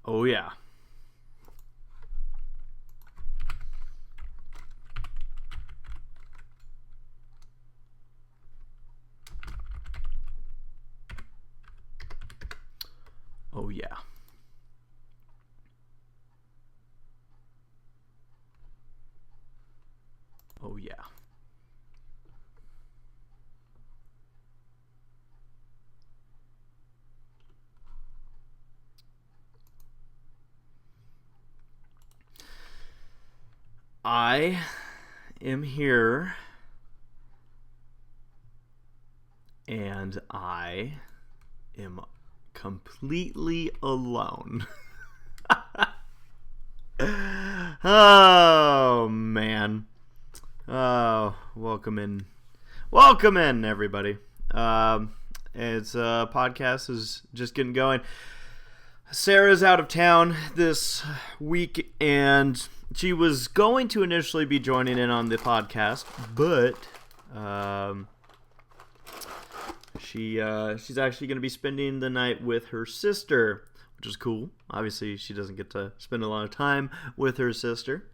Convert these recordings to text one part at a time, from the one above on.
Oh, yeah. Oh, yeah. Oh, yeah. I am here, and I am completely alone. Oh, man. Oh, welcome in. Welcome in, everybody. It's podcast is just getting going. Sarah's out of town this week, and she was going to initially be joining in on the podcast, but she's actually going to be spending the night with her sister, which is cool. Obviously, she doesn't get to spend a lot of time with her sister,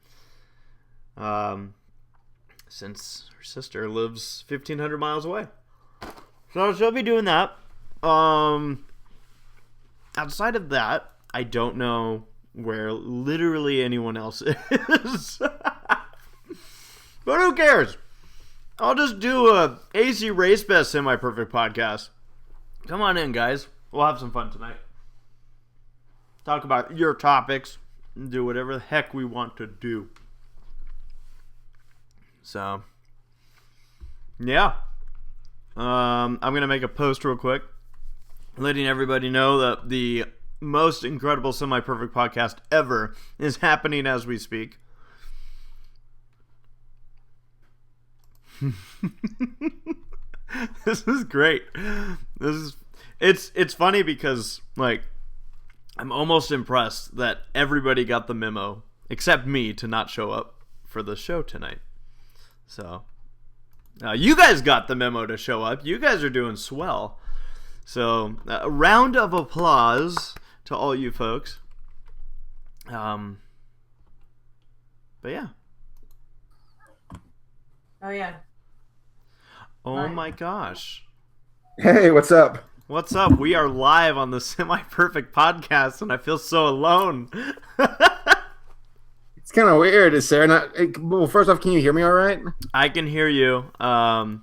since her sister lives 1,500 miles away. So she'll be doing that. Outside of that, I don't know where literally anyone else is. But who cares? I'll just do a ACRacebest semi-perfect podcast. Come on in, guys. We'll have some fun tonight. Talk about your topics. And do whatever the heck we want to do. So, yeah. I'm going to make a post real quick, letting everybody know that the most incredible semi-perfect podcast ever is happening as we speak. This is great. It's funny because, like, I'm almost impressed that everybody got the memo except me to not show up for the show tonight. So, you guys got the memo to show up. You guys are doing swell. So, a round of applause to all you folks. But yeah. Oh, yeah. Oh my gosh. Hey, what's up? What's up? We are live on the Semi-Perfect Podcast, and I feel so alone. It's kind of weird. Is Sarah not... Well, first off, can you hear me all right? I can hear you. I'll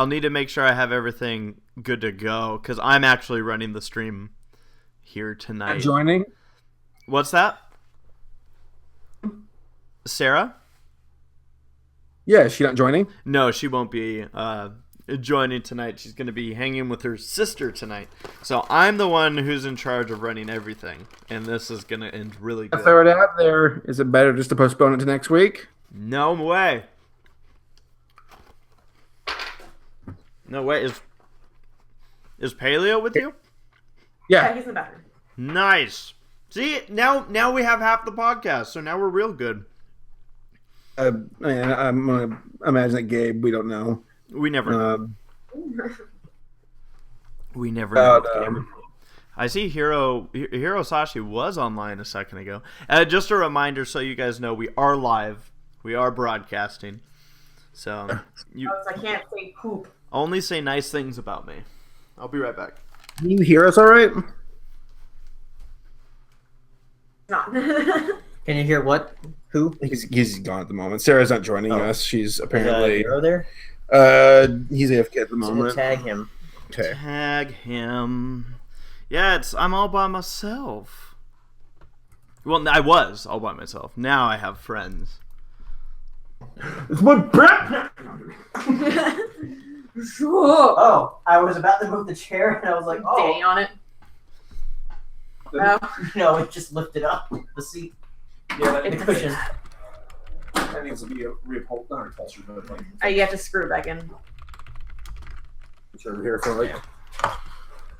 need to make sure I have everything good to go, because I'm actually running the stream here tonight. Joining? What's that? Sarah? Yeah, is she not joining? No, she won't be joining tonight. She's going to be hanging with her sister tonight. So I'm the one who's in charge of running everything, and this is going to end really good. Throw it out there. Is it better just to postpone it to next week? No way. No way. Is Paleo with you? Yeah, he's in the bathroom. Nice. See, now we have half the podcast, so now we're real good. I'm going to imagine that Gabe, we don't know. We never know. We never know. I see Hirosashii was online a second ago. Just a reminder, so you guys know, we are live. We are broadcasting. So I can't say poop. Only say nice things about me. I'll be right back. Can you hear us all right? Not. Can you hear what? Who? He's gone at the moment. Sarah's not joining us. She's apparently... Is Hero there? He's AFK at the moment. Tag him. Okay. Tag him. Yeah, I'm all by myself. Well, I was all by myself. Now I have friends. It's my breath! Oh, I was about to move the chair and I was like, oh. Danny on it. No, it just lifted up the seat. Yeah, the cushion. That needs to be a reupholster, but like... You have to screw it back in. It's over here for like...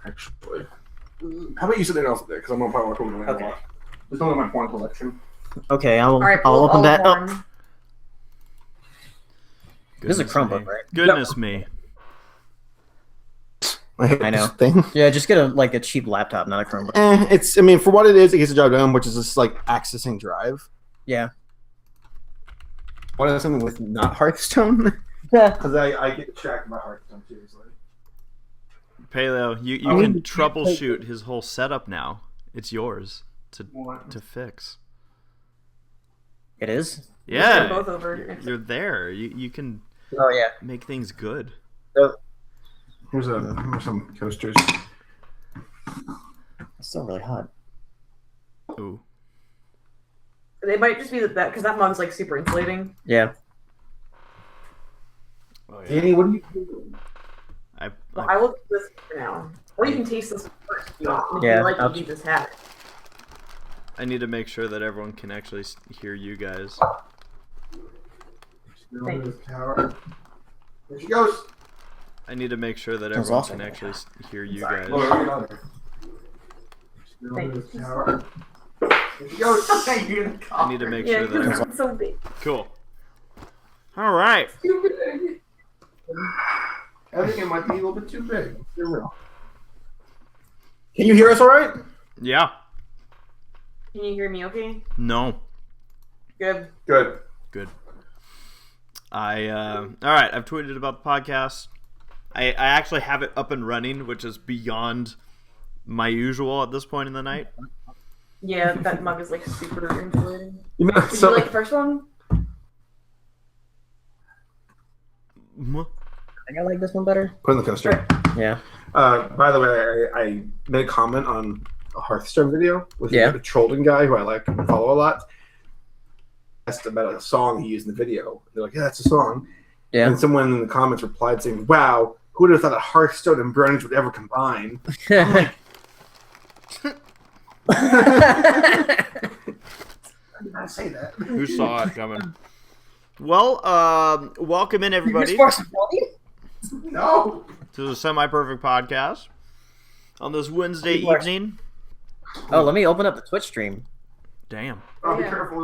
Actually... How about you sit there and I'll sit there, because I'm going to probably walk over the Okay. It's only my porn collection. Okay, I'll All right, open that up. Horn. This is a Chromebook, right? Goodness me. I hate I know. this thing. Yeah, just get a cheap laptop, not a Chromebook. It's. I mean, for what it is, it gets the job done, which is just like accessing Drive. Yeah. What is something with not Hearthstone? Yeah. Because I get tracked by Hearthstone seriously. Paleo, you can troubleshoot his whole setup now. It's yours to fix. It is? Yeah, They're both over. you're there. You can Oh, yeah. make things good. Here's some coasters. It's still really hot. Ooh. They might just be that because that mug's like super insulating. Yeah. Oh, Danny, what are you doing? Well, I will do this for now. Or you can taste this first. If you want. If Yeah, you like I'll- it, you just have it. I need to make sure that everyone can actually hear you guys. Thank you. Tower. There she goes. I need to make sure that That's everyone awesome. can actually hear you Sorry. guys. Oh, Thank you. tower. There she goes. I need to make Yeah, sure that because everyone... it's so big. Cool. All right. Too big. I think it might be a little bit too big. Be real. Can you hear us all right? Yeah. Can you hear me okay? No. Good. Good. Good. All right, I've tweeted about the podcast. I actually have it up and running, which is beyond my usual at this point in the night. Yeah, that mug is like super insulating. You know, Did you like the first one? Mm. I think I like this one better. put in the coaster. Yeah. By the way, I made a comment on a Hearthstone video with Yeah. a trolling guy who I like and follow a lot. Asked about a song he used in the video. They're like, "Yeah, that's a song." Yeah. And someone in the comments replied saying, "Wow, who would have thought that Hearthstone and Brownies would ever combine?" I did not say that. Who saw it coming? Well, welcome in everybody No. to the Semi-Perfect Podcast on this Wednesday People are- evening. Oh, let me open up the Twitch stream. Damn. Oh, be Yeah. careful.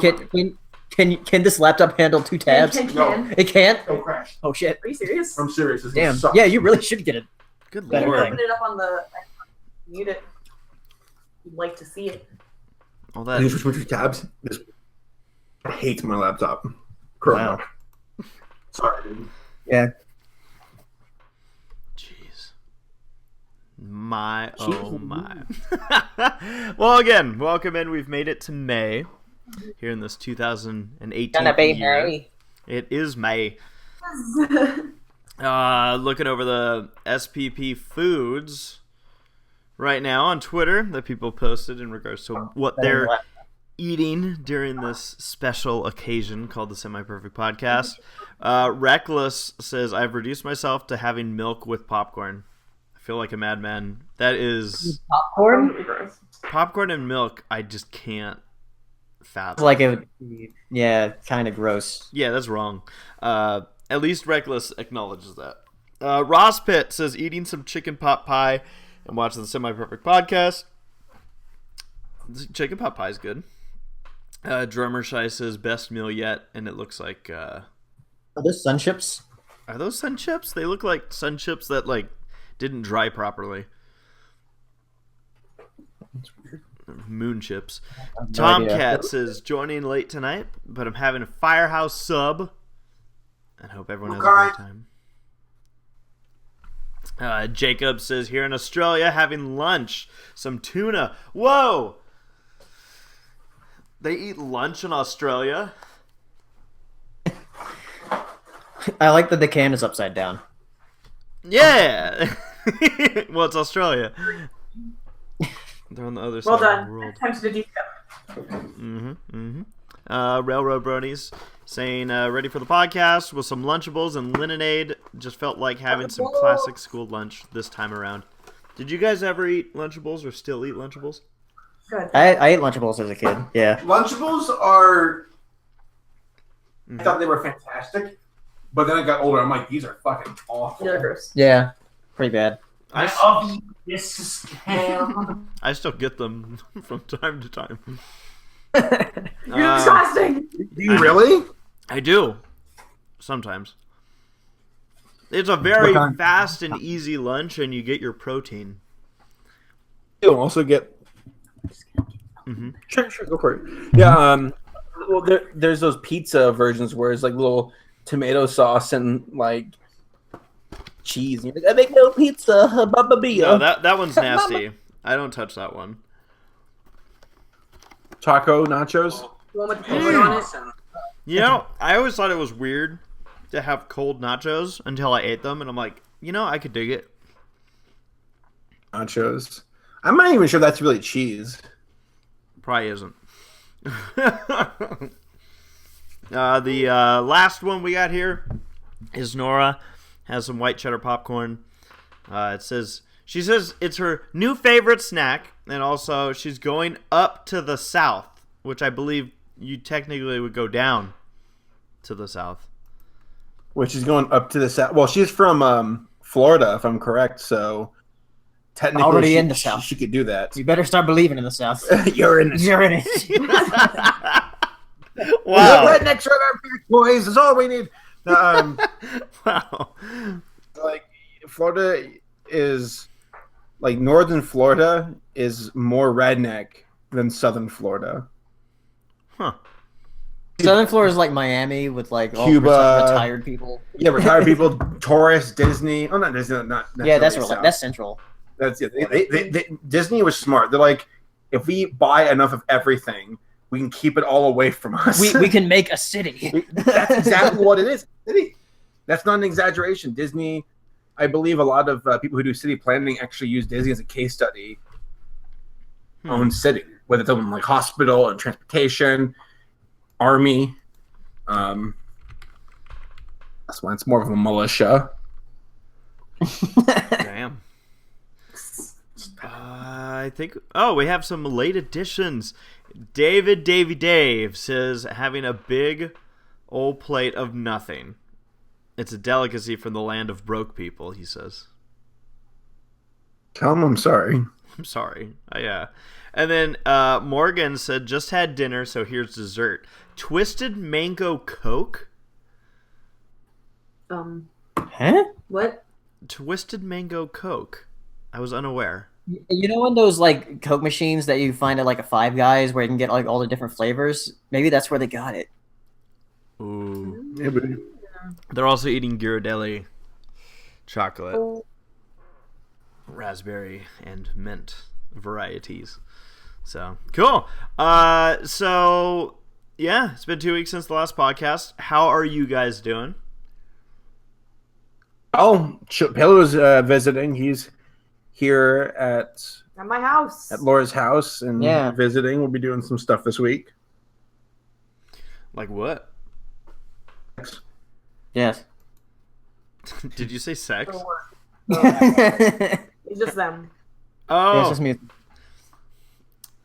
Can this laptop handle 2 tabs? Can. It can't? Don't crash. Oh, shit. Are you serious? I'm serious. This Damn. sucks. Yeah, you really should get it. Good Better lord. thing. Open it up on the. Mute it. You'd like to see it. All I need that. to switch tabs. This I hate my laptop. Corona. Wow. Sorry, dude. Yeah. Jeez. My, oh my. Well, again, welcome in. We've made it to May here in this 2018 year. It is May. Looking over the SPP foods right now on Twitter that people posted in regards to what they're eating during this special occasion called the Semi-Perfect Podcast. Reckless says, I've reduced myself to having milk with popcorn. I feel like a madman. That is Popcorn? Gross. popcorn and milk. I just can't fathom. Like it. Yeah, kind of gross. Yeah, that's wrong. At least Reckless acknowledges that. Ross Pitt says, eating some chicken pot pie and watching the Semi-Perfect Podcast. Chicken pot pie is good. Drummer Shy says, best meal yet, and it looks like... Are those sun chips? Are those sun chips? They look like sun chips that, like, didn't dry properly. Moon chips. No idea. Tomcat says, joining late tonight, but I'm having a Firehouse sub. And hope everyone has a great time. Jacob says, here in Australia, having lunch. Some tuna. Whoa! They eat lunch in Australia? I like that the can is upside down. Yeah! Well, it's Australia. They're on the other Well side of the done. world. Time to decaf. Railroad Bronies saying, ready for the podcast with some Lunchables and Lemonade. Just felt like having some classic school lunch this time around. Did you guys ever eat Lunchables or still eat Lunchables? Good. I ate Lunchables as a kid. Yeah. Lunchables are. I thought they were fantastic, but then I got older. I'm like, these are fucking awful. They're gross. Yeah. Pretty bad. I This scam. still get them from time to time. You're disgusting. Do you really? I do. Sometimes. It's a very What kind? fast and easy lunch, and you get your protein. You'll also get. Mm-hmm. Sure, go for it. Yeah. Well, there's those pizza versions where it's like little tomato sauce and like cheese. And you're like, I make no pizza, Baba Bia. No, that one's nasty. I don't touch that one. Taco nachos. The one with the pepper on it. You know, I always thought it was weird to have cold nachos until I ate them, and I'm like, I could dig it. Nachos. I'm not even sure that's really cheese. Probably isn't. The last one we got here is Nora. Has some white cheddar popcorn. She says it's her new favorite snack, and also she's going up to the south, which I believe you technically would go down to the south. Which is going up to the south. Well, she's from Florida, if I'm correct. So technically, Already in the South. She could do that. You better start believing in the South. You're in it. You're in it. Wow. Rednecks are our big boys. That's all we need. Wow. Like Florida is like northern Florida is more redneck than southern Florida. Huh. Southern Florida is like Miami with like all Cuba. retired people. Yeah, retired people, tourists, Disney. Oh, not Disney. Not Yeah, that's necessarily that's South. central. That's it. Disney was smart. They're like, if we buy enough of everything, we can keep it all away from us. We can make a city. That's exactly what it is. City. That's not an exaggeration. Disney, I believe a lot of people who do city planning actually use Disney as a case study on city, whether it's on like hospital and transportation, army. That's why it's more of a militia. Damn. I think. Oh, we have some late additions. Dave says having a big old plate of nothing. It's a delicacy from the land of broke people, he says. Tell them I'm sorry. I'm sorry. Yeah. And then Morgan said, just had dinner, so here's dessert. Twisted mango Coke? Huh? What? Twisted mango Coke. I was unaware. You know, in those like Coke machines that you find at like a Five Guys where you can get like all the different flavors? Maybe that's where they got it. Ooh. Yeah, but They're also eating Ghirardelli chocolate, Oh. raspberry, and mint varieties. So, cool. So, yeah, it's been 2 weeks since the last podcast. How are you guys doing? Paleo's visiting. He's here at At my house. Laura's house and Yeah. visiting. We'll be doing some stuff this week. Like what? Yes. Did you say sex? For work. Yes, It's just them. Oh. it's me.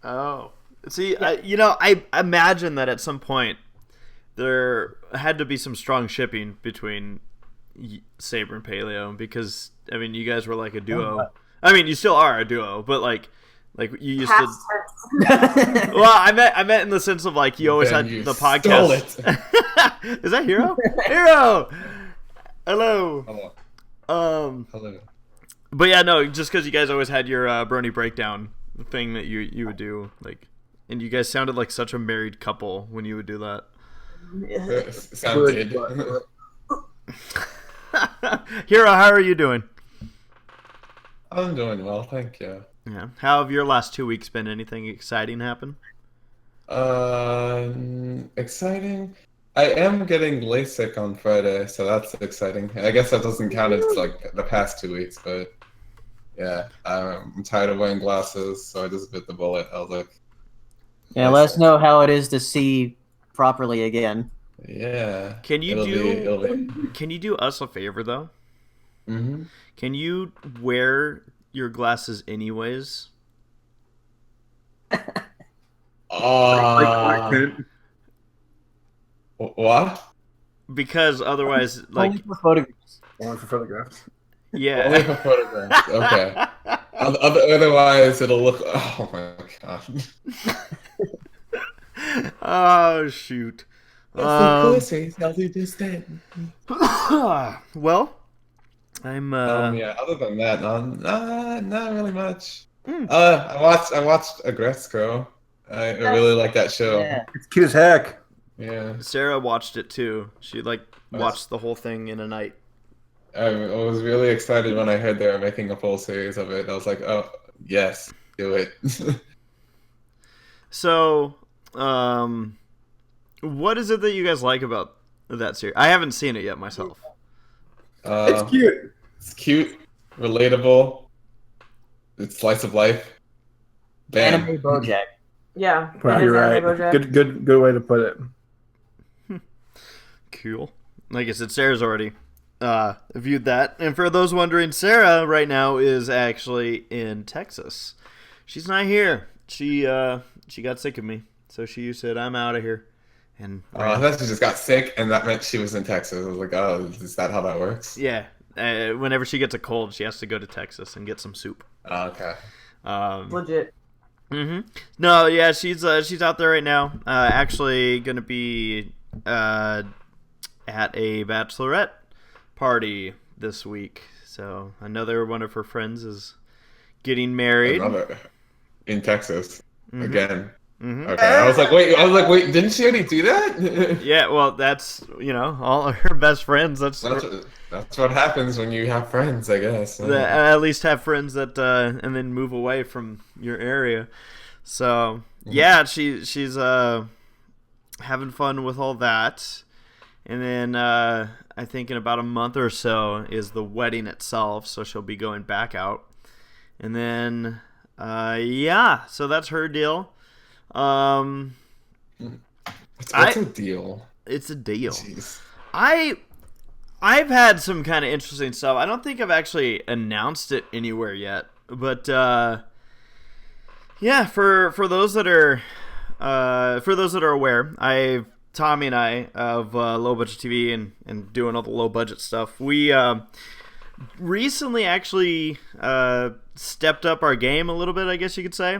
Oh. See, I imagine that at some point there had to be some strong shipping between Saber and Paleo because, I mean, you guys were like a duo. I mean, you still are a duo, but like you used to. Past tense. Well, I meant in the sense of like you always Then had you the stole podcast. it. Is that Hero? Hero. Hello. Hello. Hello. But yeah, no, just because you guys always had your Brony breakdown thing that you would do, like, and you guys sounded like such a married couple when you would do that. Sounded. Hero, how are you doing? I'm doing well, thank you. Yeah. How have your last 2 weeks been? Anything exciting happen? Exciting. I am getting LASIK on Friday, so that's exciting. I guess that doesn't count as like the past 2 weeks, but yeah, I'm tired of wearing glasses, so I just bit the bullet. I was like, Yeah, let us know how it is to see properly again. yeah. Can you it'll be. Can you do us a favor though? Mm-hmm. Can you wear your glasses anyways? What? Because otherwise, like, Only for photographs. Only for photographs. Only yeah. for photographs. Okay. Otherwise, it'll look. Oh my god. Oh shoot. That's the pussy. How do you just did? Well, I'm Yeah. Other than that, not really much. Mm. I watched Agresco. I really like that show. Yeah. It's cute as heck. Yeah. Sarah watched it too. She Nice. watched the whole thing in a night. I was really excited when I heard they were making a full series of it. I was like, oh yes, do it. So, what is it that you guys like about that series? I haven't seen it yet myself. It's cute. It's cute, relatable. It's slice of life. Bam. Anime BoJack. Yeah. Wow, it is you're anime right. BoJack. Good way to put it. Cool. Like I said, Sarah's already viewed that. And for those wondering, Sarah right now is actually in Texas. She's not here. She got sick of me, so she said, "I'm out of here." And I thought she just got sick, and that meant she was in Texas. I was like, oh, is that how that works? yeah, whenever she gets a cold, she has to go to Texas and get some soup. Oh, okay. Legit. No, yeah, she's out there right now. Actually, gonna be at a bachelorette party this week. So another one of her friends is getting married. Another in Texas again. Mhm. Okay, I was like, wait, didn't she already do that? Yeah, well, that's all of her best friends. That's what happens when you have friends, I guess. at least have friends that and then move away from your area. So yeah, she's having fun with all that, and then I think in about a month or so is the wedding itself. So she'll be going back out, and then yeah, so that's her deal. What's a deal? It's a deal. Jeez. I've had some kind of interesting stuff. I don't think I've actually announced it anywhere yet, but yeah, for those that are aware, Tommy and I of Low Budget TV and doing all the low budget stuff. We recently actually stepped up our game a little bit, I guess you could say.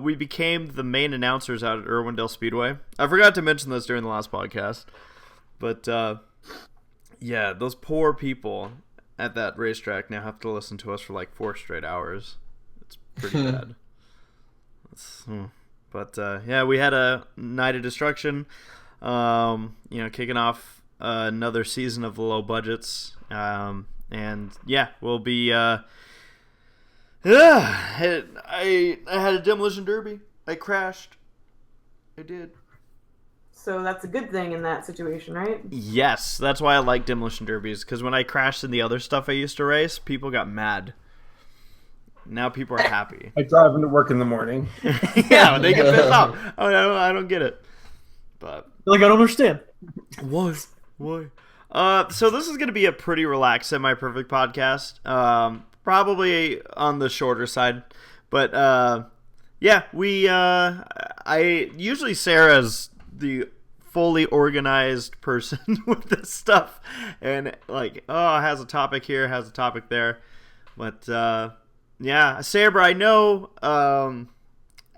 We became the main announcers out at Irwindale Speedway. I forgot to mention this during the last podcast, but yeah, those poor people at that racetrack now have to listen to us for like 4 straight hours. It's pretty bad. But yeah, we had a night of destruction. Kicking off another season of the low budgets. And yeah, we'll be. I had a demolition derby. I crashed. I did. So that's a good thing in that situation, right? Yes, that's why I like demolition derbies. Because when I crashed in the other stuff I used to race, people got mad. Now people are happy. I drive into work in the morning. Yeah, they get pissed off. Oh no, I don't get it. But Like, I don't understand. Why? So this is going to be a pretty relaxed, semi-perfect podcast. Probably on the shorter side, but yeah, I usually Sarah's the fully organized person with this stuff, and like, has a topic here, has a topic there, but yeah, Saber, I know.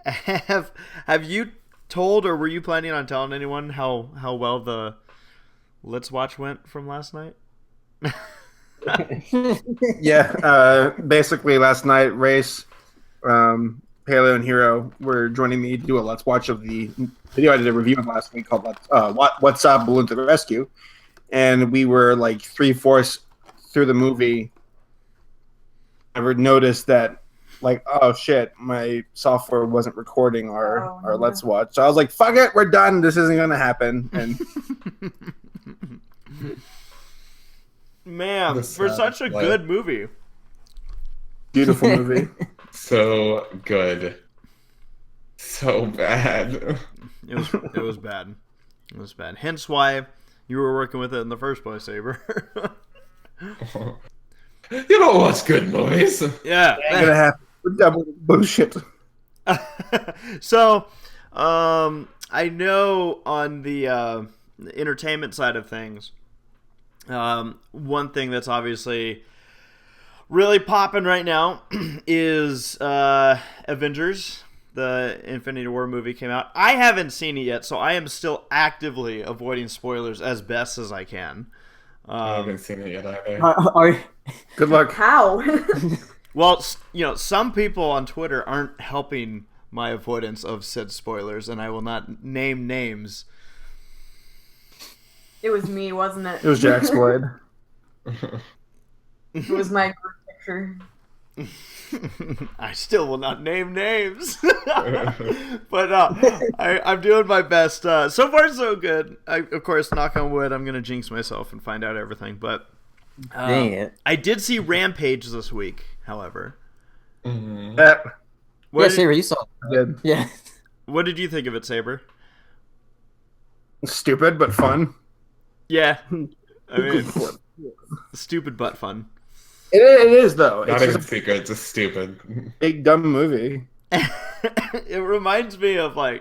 Have you told, or were you planning on telling anyone how well the Let's Watch went from last night? Yeah, basically last night, Race, Paleo, and Hero were joining me to do a Let's Watch of the video I did a review of last week called What's Up, Balloon to the Rescue. And we were like 3/4 through the movie. I noticed that, like, oh shit, my software wasn't recording our Let's Watch. So I was like, fuck it, we're done. This isn't going to happen. And man, for such a good movie. Beautiful movie. So good. So bad. It was bad. It was bad. Hence why you were working with it in the first place, Saber. You don't watch good movies. Yeah. Ain't gonna happen. We're double bullshit. So, I know on the entertainment side of things, one thing that's obviously really popping right now is Avengers. The Infinity War movie came out. I haven't seen it yet, so I am still actively avoiding spoilers as best as I can. I haven't seen it yet either. Are Good luck. How? Well, some people on Twitter aren't helping my avoidance of said spoilers, and I will not name names. It was me, wasn't it? It was Jack's Blade. It was my group picture. I still will not name names. But I'm doing my best. So far, so good. Of course, knock on wood, I'm going to jinx myself and find out everything. But dang it. I did see Rampage this week, however. Saber, you saw it. Good. Yeah. What did you think of it, Saber? Stupid but fun. Yeah. I mean, stupid but fun. It is though. Not It's even just secret, just stupid. a big dumb movie. It reminds me of I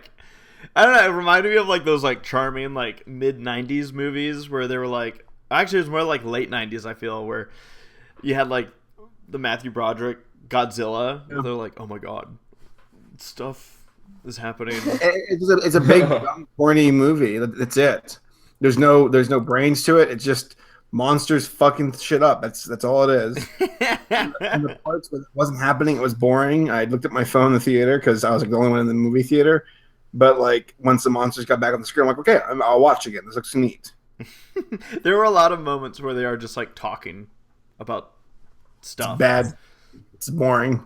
don't know, it reminded me of those charming mid 90s movies where they were actually it was more late 90s, I feel, where you had the Matthew Broderick Godzilla. Yeah. They're like, oh my god, stuff is happening. It's a big dumb, corny movie. That's it. There's no brains to it. It's just monsters fucking shit up. That's all it is. And the parts where it wasn't happening, it was boring. I looked at my phone in the theater because I was the only one in the movie theater. But once the monsters got back on the screen, I'm like, okay, I'll watch again. This looks neat. There were a lot of moments where they are just talking about stuff. It's bad. It's boring.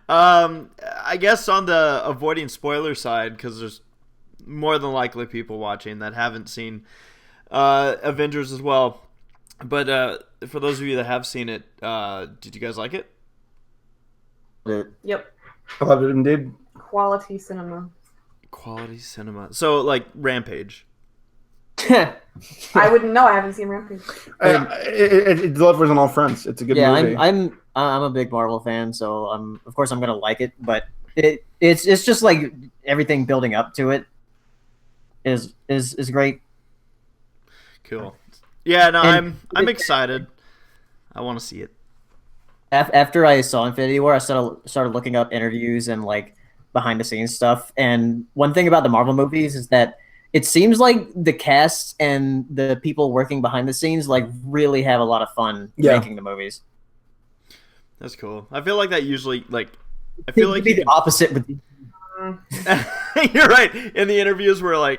I guess on the avoiding spoiler side, because there's more than likely people watching that haven't seen Avengers as well. But for those of you that have seen it, did you guys like it? Yep. I loved it indeed. Quality cinema. Quality cinema. So Rampage. I wouldn't know. I haven't seen Rampage. It delivers on all fronts. It's a good movie. I'm a big Marvel fan, so of course I'm gonna like it. But it's just everything building up to it is great. Cool. Yeah, no, And I'm excited. I want to see it. After I saw Infinity War, I started looking up interviews and behind the scenes stuff. And one thing about the Marvel movies is that it seems like the cast and the people working behind the scenes really have a lot of fun making the movies. That's cool. I feel like that usually I feel like be the opposite with You're right. In the interviews where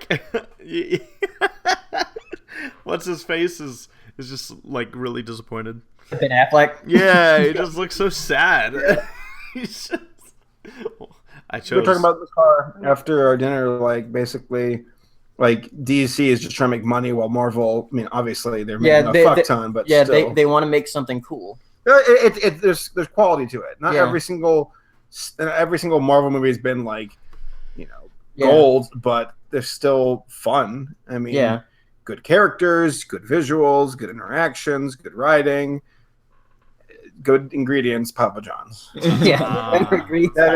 what's his face is just really disappointed. Ben Affleck. Yeah, he just looks so sad. He's just... I chose. We were talking about the car after our dinner. Basically, DC is just trying to make money while Marvel. I mean, obviously they're making a fuck ton, but still. they want to make something cool. There's quality to it. Not Yeah. every single Marvel movie has been gold, but they're still fun. I mean, good characters, good visuals, good interactions, good writing, good ingredients. Papa John's. Better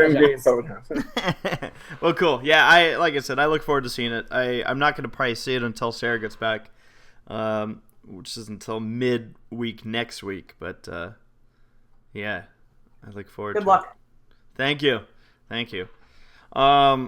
ingredients. Papa John's. Well, cool. Yeah, like I said, I look forward to seeing it. I'm not going to probably see it until Sarah gets back, which is until mid-week next week. But yeah, I look forward. Good to luck. It. Thank you. I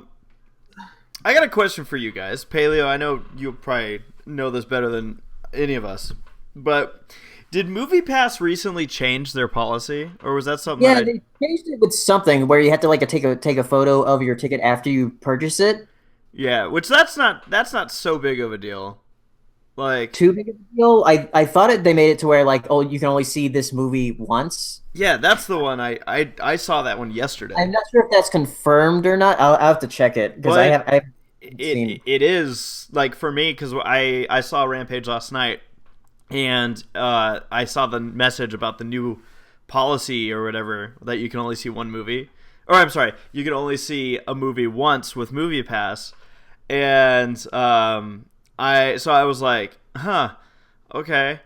got a question for you guys. Paleo, I know you'll probably know this better than any of us, but did MoviePass recently change their policy, or was that something? Yeah, they changed it with something where you had to take a photo of your ticket after you purchase it. Yeah, which that's not so big of a deal. Too big of a deal. I thought they made it to where you can only see this movie once. Yeah, that's the one. I saw that one yesterday. I'm not sure if that's confirmed or not. I'll have to check it because it is for me because I saw Rampage last night and I saw the message about the new policy or whatever that you can only see one movie. Or I'm sorry, you can only see a movie once with MoviePass, and I was like, huh, okay.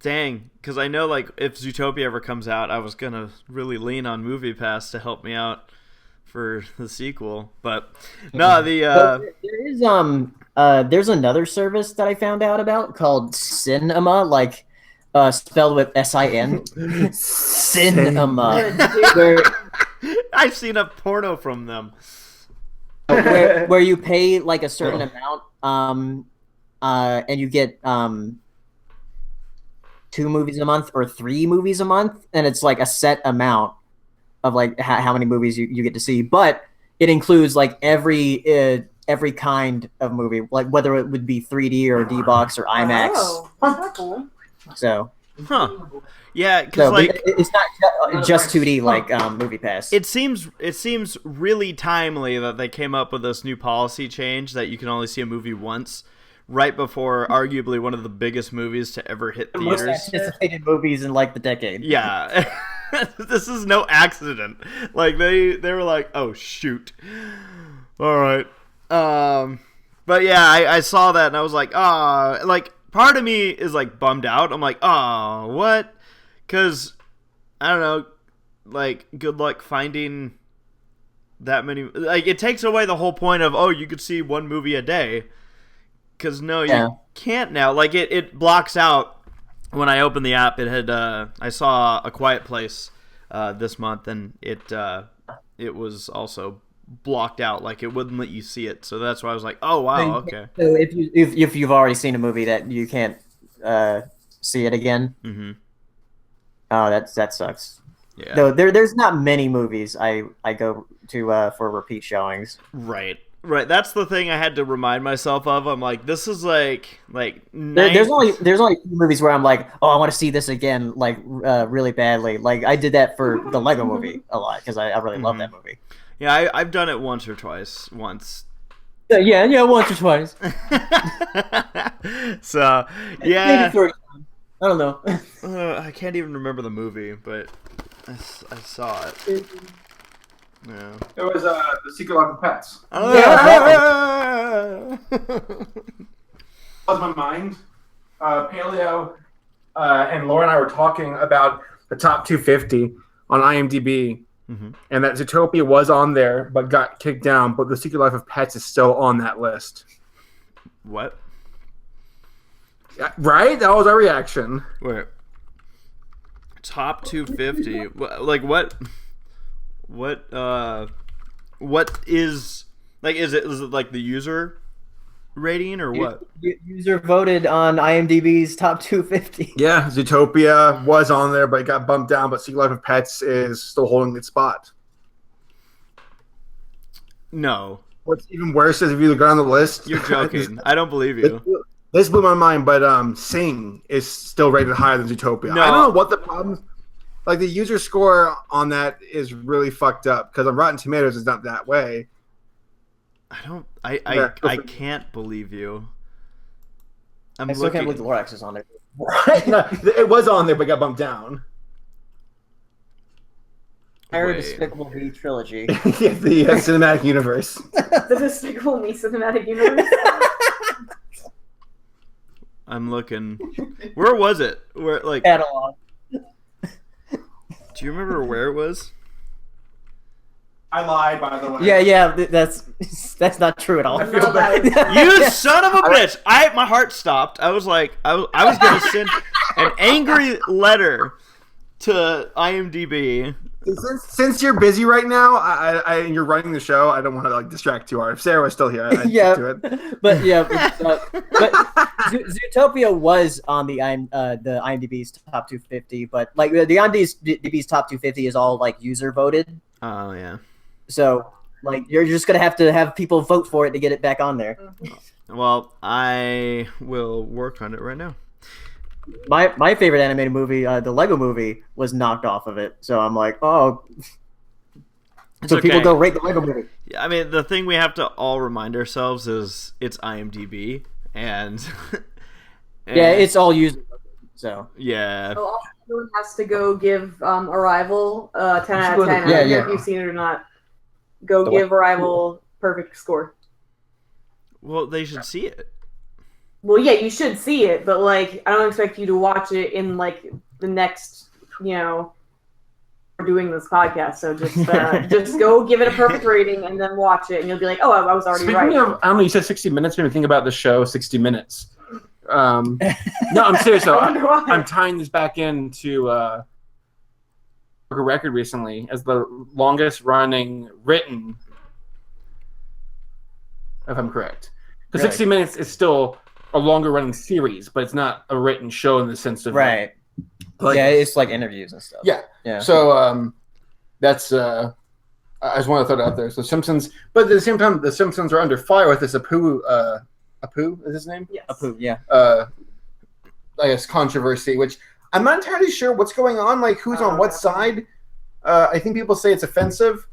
Dang, because I know if Zootopia ever comes out, I was gonna really lean on MoviePass to help me out for the sequel, but no, there is there's another service that I found out about called Cinema, spelled with S-I-N. Cinema. where I've seen a porno from them. where you pay a certain amount and you get 2 movies a month or 3 movies a month, and it's like a set amount of like how many movies you get to see, but it includes like every kind of movie, like whether it would be 3D or D-Box or IMAX. Oh, that's cool. So, Yeah, because so, like it's not just 2D like Movie Pass. it seems really timely that they came up with this new policy change that you can only see a movie once, right before arguably one of the biggest movies to ever hit Most theaters. anticipated movies in like the decade. Yeah. This is no accident. Like they were like, oh shoot. All right. But yeah, I saw that and I was like, like part of me is like bummed out. I'm like, what? Because I don't know, like good luck finding that many. Like it takes away the whole point of you could see one movie a day. Because you can't now. Like it blocks out. When I opened the app, it had I saw A Quiet Place this month, and it was also blocked out. Like it wouldn't let you see it. So that's why I was like, oh wow, okay. So if you've already seen a movie that you can't see it again, oh that sucks. Yeah. Though there's not many movies I go to for repeat showings. Right. That's the thing I had to remind myself of. I'm like, this is like there's only few movies where I'm like, oh, I want to see this again, like really badly. Like I did that for the Lego Movie a lot because I really love that movie. Yeah, I've done it once or twice. Once. Yeah, once or twice. So yeah, maybe 30 times. I don't know. I can't even remember the movie, but I saw it. Yeah. It was The Secret Life of Pets. On my mind, Paleo and Laura and I were talking about the top 250 on IMDb, and that Zootopia was on there but got kicked down, but The Secret Life of Pets is still on that list. What? Yeah, right? That was our reaction. Wait. Top 250? Like what? What is like? Is it like the user rating or what? User voted on IMDb's top 250. Yeah, Zootopia was on there, but it got bumped down. But Secret Life of Pets is still holding its spot. No. What's even worse is if you look on the list. You're joking. I don't believe you. This blew my mind, but Sing is still rated higher than Zootopia. No. I don't know what the problem. Like the user score on that is really fucked up because on Rotten Tomatoes it's not that way. I can't believe you. I still can't believe the Lorax is on there. Right? No, it was on there, but got bumped down. Our Despicable Me trilogy. Yeah, the cinematic universe. The Despicable Me cinematic universe. I'm looking. Where was it? Where like Catalog. Do you remember where it was? I lied, by the way. Yeah, that's not true at all. You son of a bitch! My heart stopped. I was like, I was gonna send an angry letter to IMDb. Since you're busy right now, and you're running the show, I don't want to like distract too hard. If Sarah was still here, I'd do it. But Zootopia was on the IMDb's top 250, but like the IMDb's top 250 is all like user voted. Oh yeah. So like you're just gonna have to have people vote for it to get it back on there. Well, I will work on it right now. My favorite animated movie, the Lego Movie, was knocked off of it. So I'm like, oh. So okay. people go rate the Lego Movie. Yeah, I mean, the thing we have to all remind ourselves is it's IMDb, and yeah, it's all user. So yeah. So everyone has to go give Arrival 10 out of 10. I don't know if you've seen it or not. Go give Arrival perfect score. Well, they should see it. Well, yeah, you should see it, but like, I don't expect you to watch it in like the next, we're doing this podcast, so just go give it a perfect rating and then watch it, and you'll be like, oh, I was already right. Of, I don't know, you said 60 minutes. Made me think about the show 60 Minutes. No, I'm serious though. I'm tying this back into a record recently as the longest running written, if I'm correct. Because 60 Minutes is still a longer running series, but it's not a written show in the sense of Right. Like, yeah, it's like interviews and stuff. Yeah. Yeah. So that's I just want to throw it out there. So Simpsons, but at the same time, the Simpsons are under fire with this Apu. Apu is his name? Yes. Apu, yeah. I guess controversy, which I'm not entirely sure what's going on. Like who's on what side? I think people say it's offensive.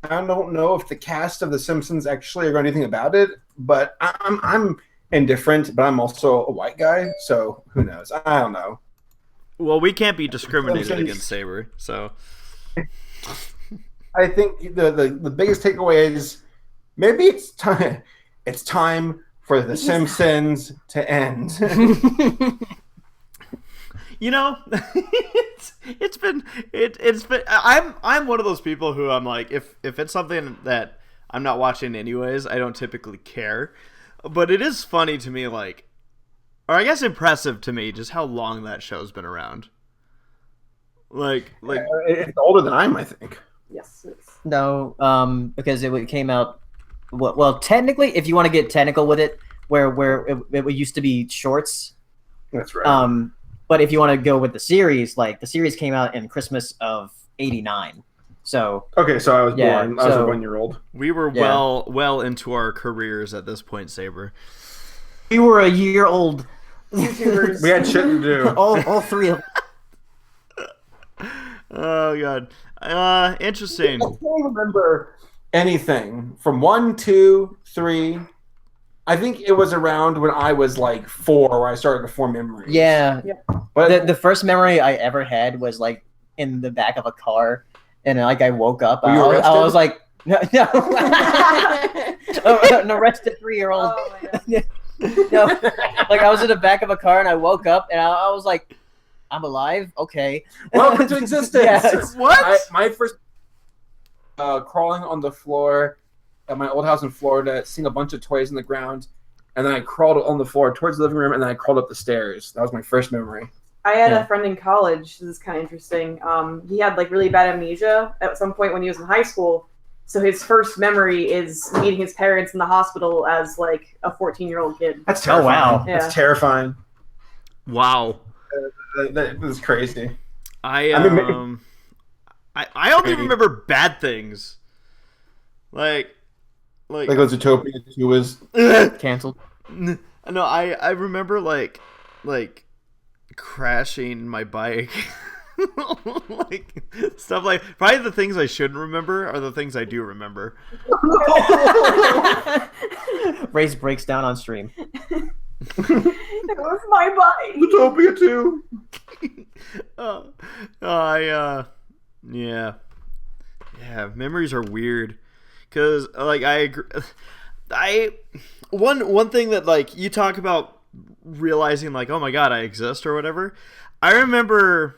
I don't know if the cast of The Simpsons actually are going to do anything about it, but I'm indifferent. But I'm also a white guy, so who knows? I don't know. Well, we can't be discriminated against Saber, so. I think the biggest takeaway is maybe it's time. It's time for The Simpsons to end. You know, it's been. I'm one of those people who I'm like, if it's something that I'm not watching anyways, I don't typically care. But it is funny to me, like, or I guess impressive to me, just how long that show's been around. Like it's older than I think. Yes. It's... No, because it came out. Well, technically, if you want to get technical with it, where it used to be shorts. That's right. But if you want to go with the series, like the series came out in Christmas of '89. So okay, so I was born. I was a 1-year-old. We were well into our careers at this point, Saber. We were a year old. YouTubers. We had shit to do. all three of. Oh god, interesting. I can't remember anything from 1, 2, 3. I think it was around when I was like 4 where I started to form memories. Yeah. But The first memory I ever had was like in the back of a car, and like I woke up. Were you I arrested? was like, no, an arrested 3-year-old. Oh my God. No, like I was in the back of a car and I woke up and I was like, I'm alive. Okay. welcome to existence. Yeah. What? My first crawling on the floor at my old house in Florida, seeing a bunch of toys on the ground, and then I crawled on the floor towards the living room, and then I crawled up the stairs. That was my first memory. I had a friend in college. This is kind of interesting. He had like really bad amnesia at some point when he was in high school. So his first memory is meeting his parents in the hospital as like a 14-year-old kid. That's terrifying. wow. Yeah. That's terrifying. Wow. That was crazy. I only remember bad things. Like Like Zootopia 2 was Canceled. no, I remember like crashing my bike. Like stuff like probably the things I shouldn't remember are the things I do remember. Race breaks down on stream. It was my bike. Zootopia 2. Yeah, memories are weird because like I agree. One thing that like you talk about realizing like, oh my god, I exist or whatever. I remember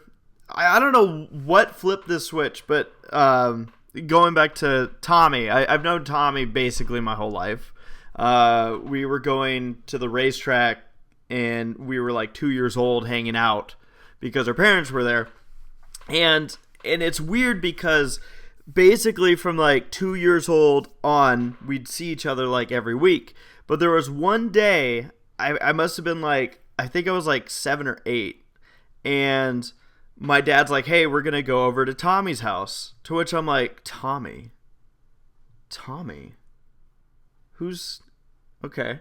I don't know what flipped this switch, but going back to Tommy, I've known Tommy basically my whole life. We were going to the racetrack and we were like 2 years old hanging out because our parents were there. And it's weird because basically from like 2 years old on, we'd see each other like every week. But there was one day, I must have been like, I think I was like 7 or 8. And my dad's like, hey, we're going to go over to Tommy's house. To which I'm like, Tommy? Who's... Okay.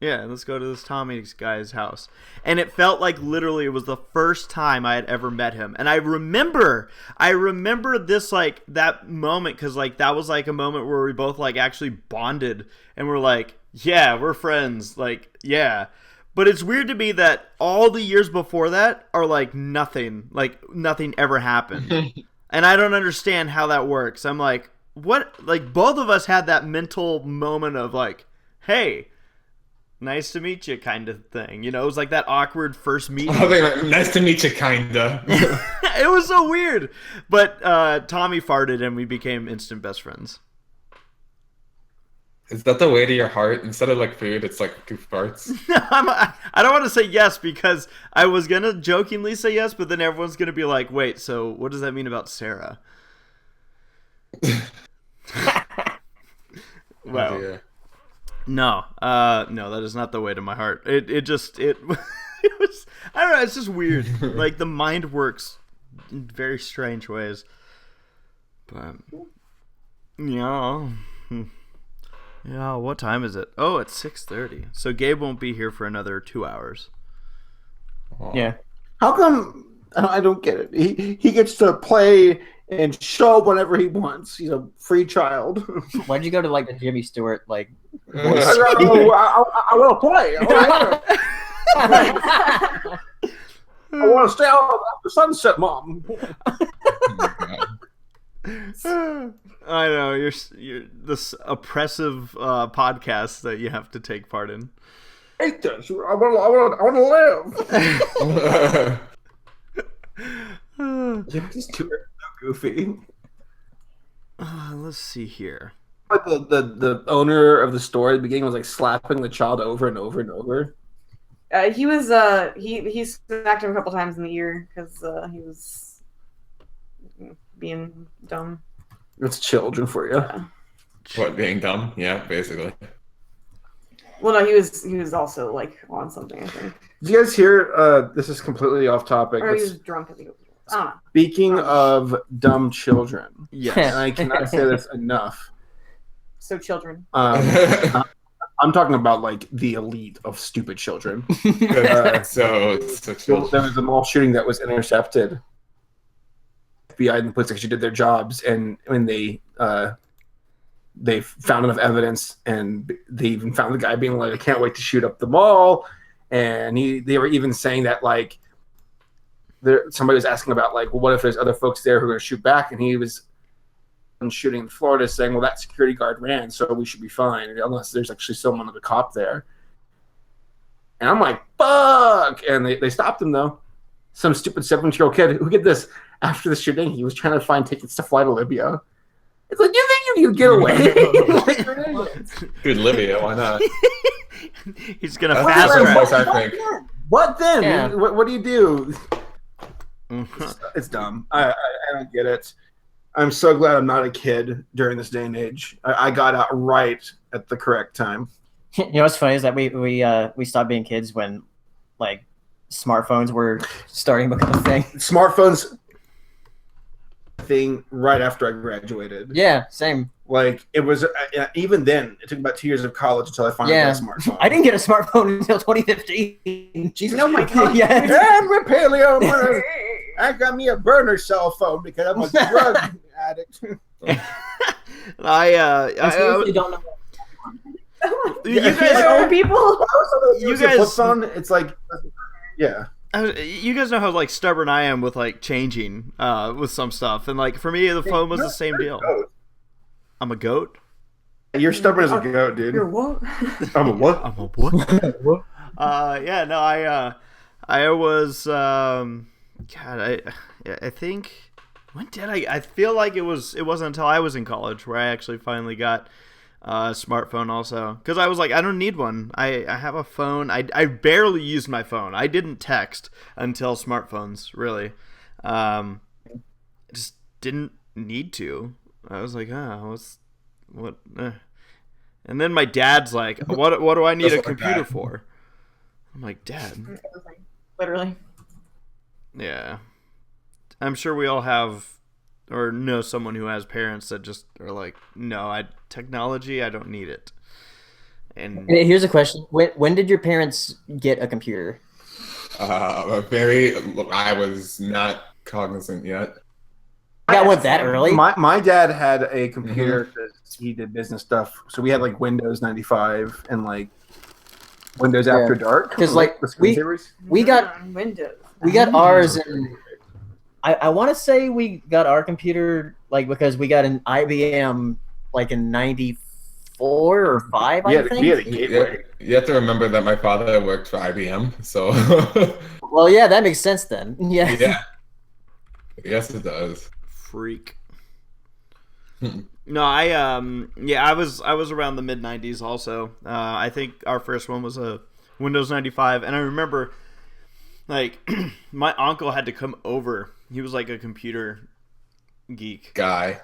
Yeah, let's go to this Tommy's guy's house. And it felt like literally it was the first time I had ever met him. And I remember this, like, that moment, because, like, that was, like, a moment where we both, like, actually bonded. And we're like, yeah, we're friends. Like, yeah. But it's weird to me that all the years before that are, like, nothing. Like, nothing ever happened. And I don't understand how that works. I'm like, what? Like, both of us had that mental moment of, like, hey, nice to meet you kind of thing. You know, it was like that awkward first meeting. Nice to meet you, kinda. It was so weird. But Tommy farted and we became instant best friends. Is that the way to your heart? Instead of like food, it's like 2 farts. I don't want to say yes because I was going to jokingly say yes, but then everyone's going to be like, wait, so what does that mean about Sarah? Oh, Well, dear. No, no, that is not the way to my heart. It just it it was, I don't know. It's just weird. Like the mind works in very strange ways. But yeah, yeah. What time is it? Oh, it's 6:30. So Gabe won't be here for another 2 hours. Yeah. How come I don't get it? He gets to play and show up whenever he wants. He's a free child. Why'd you go to like the Jimmy Stewart like? I want to play. I want to stay out after sunset, Mom. I know you're this oppressive podcast that you have to take part in. I want to live. Jimmy Stewart is so goofy. Let's see here. But the owner of the store at the beginning was like slapping the child over and over and over. He was he smacked him a couple times in the ear because he was being dumb. It's children for you. Yeah. What, being dumb? Yeah, basically. Well, no, he was also like on something. I think. Did you guys hear? This is completely off topic. Or But he was drunk. I think. I don't know. speaking of dumb children, Yes. and I cannot say this enough. So children. I'm talking about like the elite of stupid children. so There was a mall shooting that was intercepted. FBI and the police actually did their jobs, and when they found enough evidence, and they even found the guy being like, "I can't wait to shoot up the mall," and they were even saying that like somebody was asking about like, well, what if there's other folks there who are going to shoot back, and he was shooting in Florida saying, well, that security guard ran, so we should be fine unless there's actually someone of the cop there. And I'm like, fuck! And they stopped him though. Some stupid 17-year-old kid who did this after the shooting. He was trying to find tickets to fly to Libya. It's like, you think you can get away? Dude, Libya, why not? He's gonna That's fast the track. place I think. What then? Yeah. What do you do? It's dumb. I don't get it. I'm so glad I'm not a kid during this day and age. I got out right at the correct time. You know what's funny is that we stopped being kids when like smartphones were starting to become a thing. Smartphones thing right after I graduated. Yeah, same. Like it was even then. It took about 2 years of college until I finally got a smartphone. I didn't get a smartphone until 2015. Jesus, Oh my God. Yeah. I'm a paleo. I got me a burner cell phone because I'm a drug addict. I seriously don't know. You Yeah, guys, Old people. You guys- flip phone. It's like, yeah. you guys know how like stubborn I am with like changing with some stuff, and like for me the phone was the same deal. I'm a goat. You're stubborn as a goat, dude. You're what? I'm a what? I'm a what? Yeah, no, I was God, I think when did I feel like it wasn't until I was in college where I actually finally got a smartphone also, because I was like, I don't need one. I have a phone. I barely used my phone. I didn't text until smartphones, really. Just didn't need to. I was like, what? And then my dad's like, what do I need a computer for? I'm like, Dad. Literally. Yeah. I'm sure we all have or know someone who has parents that just are like, no, technology, I don't need it. And Here's a question: When did your parents get a computer? I was not cognizant yet. That went that early? My dad had a computer because he did business stuff. So we had like Windows 95 and like Windows After Dark. 'Cause, like, the screensavers. We got Windows. ours in. I want to say we got our computer like because we got an IBM like in '94 or '95. I think. We had a gateway. You have to remember that my father worked for IBM, so Well, yeah, that makes sense then. Yeah. yeah. Yes, it does. freak. No, I was around the mid 90s also. I think our first one was a Windows 95, and I remember like my uncle had to come over. He was like a computer geek Guy.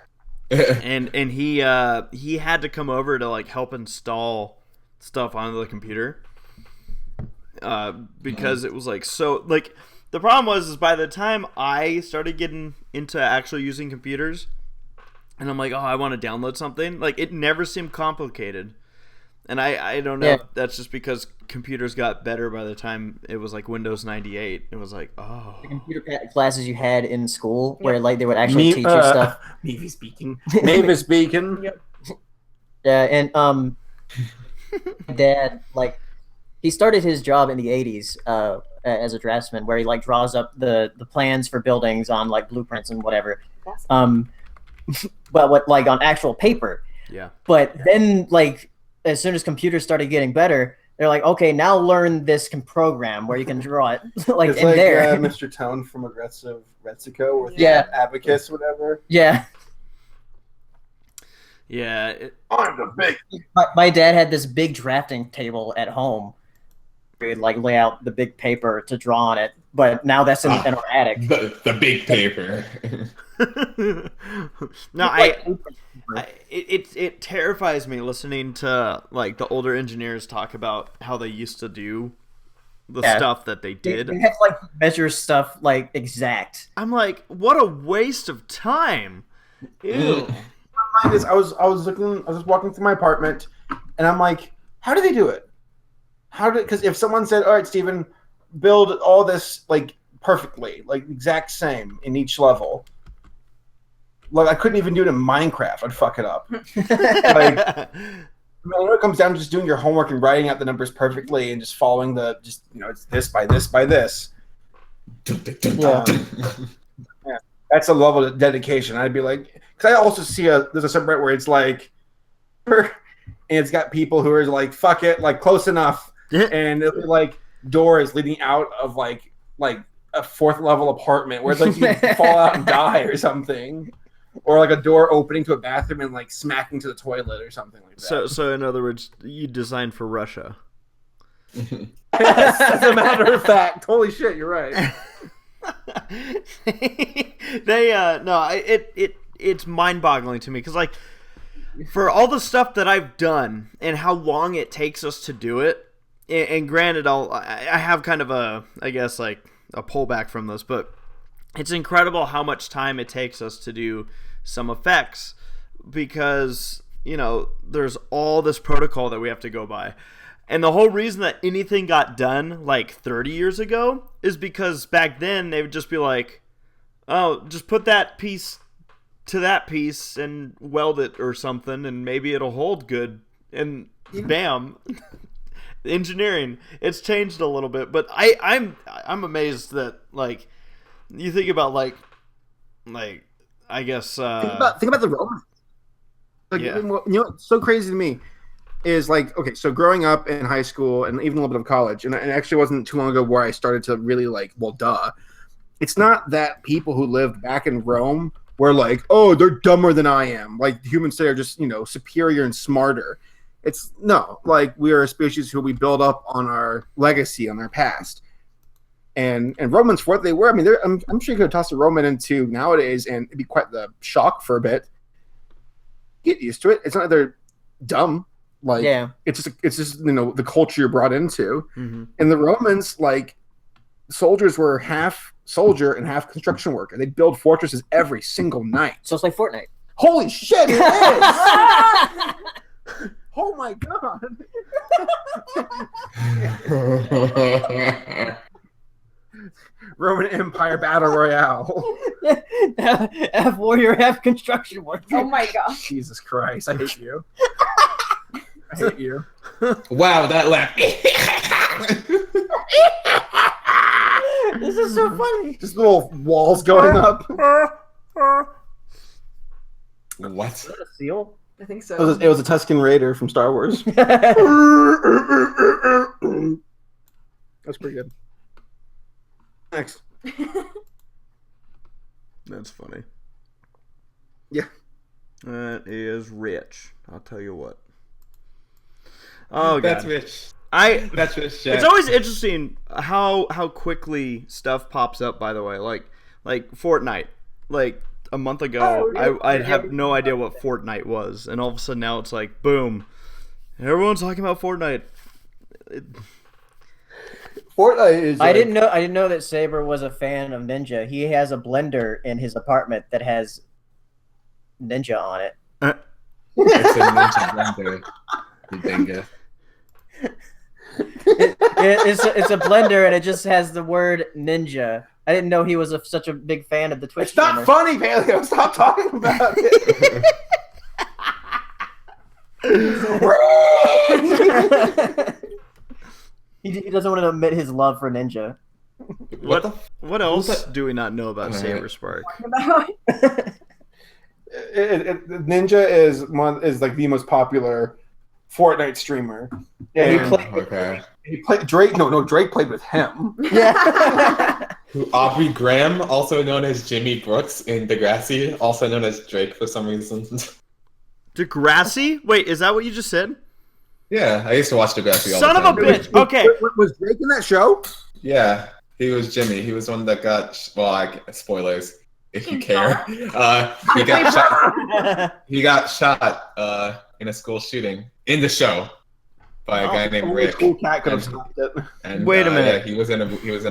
and he had to come over to like help install stuff on the computer. Because it was like so like the problem was is by the time I started getting into actually using computers, and I'm like, oh, I want to download something, like it never seemed complicated. And I don't know if that's just because computers got better by the time it was like Windows 98. It was like, oh. The computer classes you had in school where like they would actually teach you stuff. Mavis speaking. Mavis speaking. Yep. Yeah, and Dad, like, he started his job in the 80s as a draftsman where he like draws up the plans for buildings on like blueprints and whatever. But what like on actual paper. Yeah. But then like as soon as computers started getting better, they're like, okay, now learn this program where you can draw it like it's in like, there. Mr. Tone from Aggressive Retzico with Abacus, whatever. Yeah. Yeah. I'm the big. My dad had this big drafting table at home. We'd like lay out the big paper to draw on it, but now that's in our attic. The big paper. No, it terrifies me listening to like the older engineers talk about how they used to do the stuff that they did. They have to like measure stuff like exact. I'm like, what a waste of time. Ew. My mind is, I was walking through my apartment, and I'm like, how do they do it? Because if someone said, all right, Steven, build all this like perfectly, like exact same in each level. Like I couldn't even do it in Minecraft. I'd fuck it up. Like, I know it comes down to just doing your homework and writing out the numbers perfectly and just following it's this by this by this. Yeah, that's a level of dedication. I'd be like, because I also see there's a subreddit where it's like, and it's got people who are like, fuck it, like close enough. And it'll be like doors leading out of like a fourth level apartment where it's like you fall out and die or something, or like a door opening to a bathroom and like smacking to the toilet or something like that. So in other words, you designed for Russia. Yes, as a matter of fact, holy shit, you're right. It's mind-boggling to me because like for all the stuff that I've done and how long it takes us to do it. And granted, I have kind of a pullback from this, but it's incredible how much time it takes us to do some effects because, there's all this protocol that we have to go by. And the whole reason that anything got done like 30 years ago is because back then they would just be like, oh, just put that piece to that piece and weld it or something and maybe it'll hold good. And bam. Engineering, it's changed a little bit, but I'm amazed that like you think about like I guess think about the Romans. Like, what's so crazy to me is like, okay, so growing up in high school and even a little bit of college, and it actually wasn't too long ago where I started to really like, well, duh. It's not that people who lived back in Rome were like, oh, they're dumber than I am. Like humans today are just superior and smarter. It's no, like we are a species who we build up on our legacy, on our past. And Romans, for what they were, I mean, I'm sure you could toss a Roman into nowadays and it'd be quite the shock for a bit. Get used to it. It's not that they're dumb. Like, it's just the culture you're brought into. Mm-hmm. And the Romans, like, soldiers were half soldier and half construction worker. They'd build fortresses every single night. So it's like Fortnite. Holy shit, it is! Oh my god! Roman Empire Battle Royale. Half warrior, half construction worker. Oh my god! Jesus Christ! I hate you. I hate you. Wow, that laugh. This is so funny. Just little walls going up. What? Is that a seal? I think so. It was a Tusken Raider from Star Wars. That's pretty good. Next. That's funny. Yeah. That is rich. I'll tell you what. Oh, God. That's rich. That's rich. Jack. It's always interesting how quickly stuff pops up. By the way, like Fortnite. Like a month ago, I'd have no idea what Fortnite was, and all of a sudden now it's like boom. Everyone's talking about Fortnite. Fortnite is. I didn't know that Saber was a fan of Ninja. He has a blender in his apartment that has Ninja on it. It's a Ninja blender. You dingus. It's a blender and it just has the word Ninja. I didn't know he was such a big fan of the Twitch. It's not funny, Paleo. Stop talking about it. He doesn't want to admit his love for Ninja. What else do we not know about Saberspark? Ninja is like the most popular Fortnite streamer. Yeah, he played Drake. No, Drake played with him. Yeah. Aubrey Graham, also known as Jimmy Brooks in Degrassi, also known as Drake for some reason. Degrassi? Wait, is that what you just said? Yeah, I used to watch Degrassi all Son the time. of a bitch! Okay. Was Drake in that show? Yeah, he was Jimmy. He was one that got spoilers if you care. He got shot in a school shooting in the show by a guy named Rick. Cool cat could have stopped it. And, Wait a minute. Yeah, he was in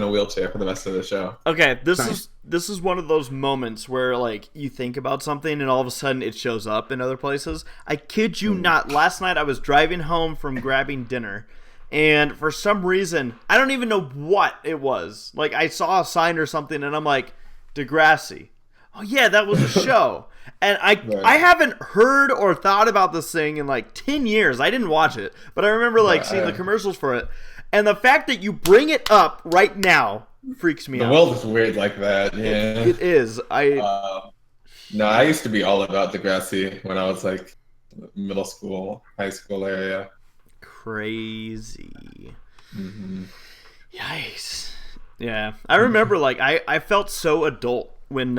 a wheelchair for the rest of the show. Okay, this is one of those moments where like you think about something and all of a sudden it shows up in other places. I kid you not. Last night I was driving home from grabbing dinner, and for some reason I don't even know what it was. Like I saw a sign or something, and I'm like, Degrassi. Oh yeah, that was a show. And I haven't heard or thought about this thing in like 10 years. I didn't watch it, but I remember like seeing the commercials for it. And the fact that you bring it up right now freaks me out. The world is weird like that. Yeah, it is. No, I used to be all about Degrassi when I was like middle school, high school area. Crazy. Mm-hmm. Yikes. Yeah, I remember like I felt so adult when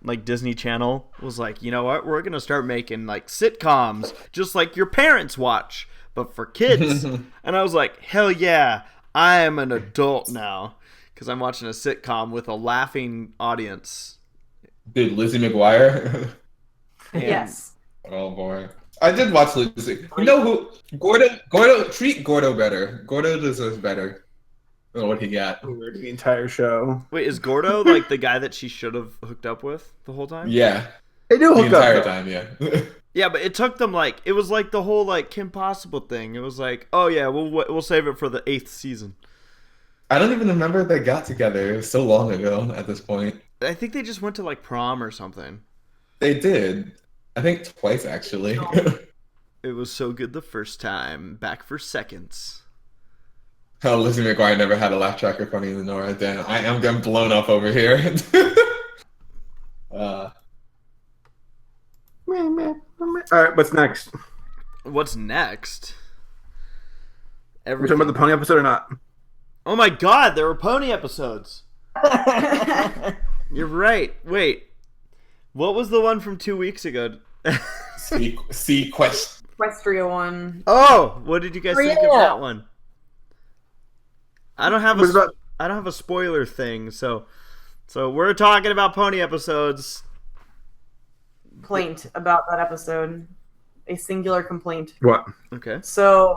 like Disney Channel was like, you know what, we're gonna start making like sitcoms just like your parents watch, but for kids. And I was like, hell yeah, I am an adult now because I'm watching a sitcom with a laughing audience. Dude, Lizzie McGuire. Yes. Oh boy, I did watch Lizzie. You know who? Gordo, treat Gordo better. Gordo deserves better than what he got. The entire show. Wait, is Gordo like the guy that she should have hooked up with the whole time? Yeah, They do the hook entire up. time. Yeah. Yeah, but it took them like it was like the whole like Kim Possible thing. It was like, oh yeah, we'll save it for the 8th season. I don't even remember if they got together. It was so long ago at this point. I think they just went to like prom or something. They did. I think twice actually. It was so good the first time. Back for seconds. Oh, Lizzie McGuire never had a laugh track funnier than Nora. Damn, I am getting blown up over here. All right, what's next? What's next? We're talking about the pony episode or not? Oh my god, there were pony episodes. You're right. Wait. What was the one from 2 weeks ago? Equestria one. Oh, what did you guys think of that one? I don't have About- I don't have a spoiler thing, so we're talking about pony episodes. Complaint about that episode. A singular complaint. What? Okay. So,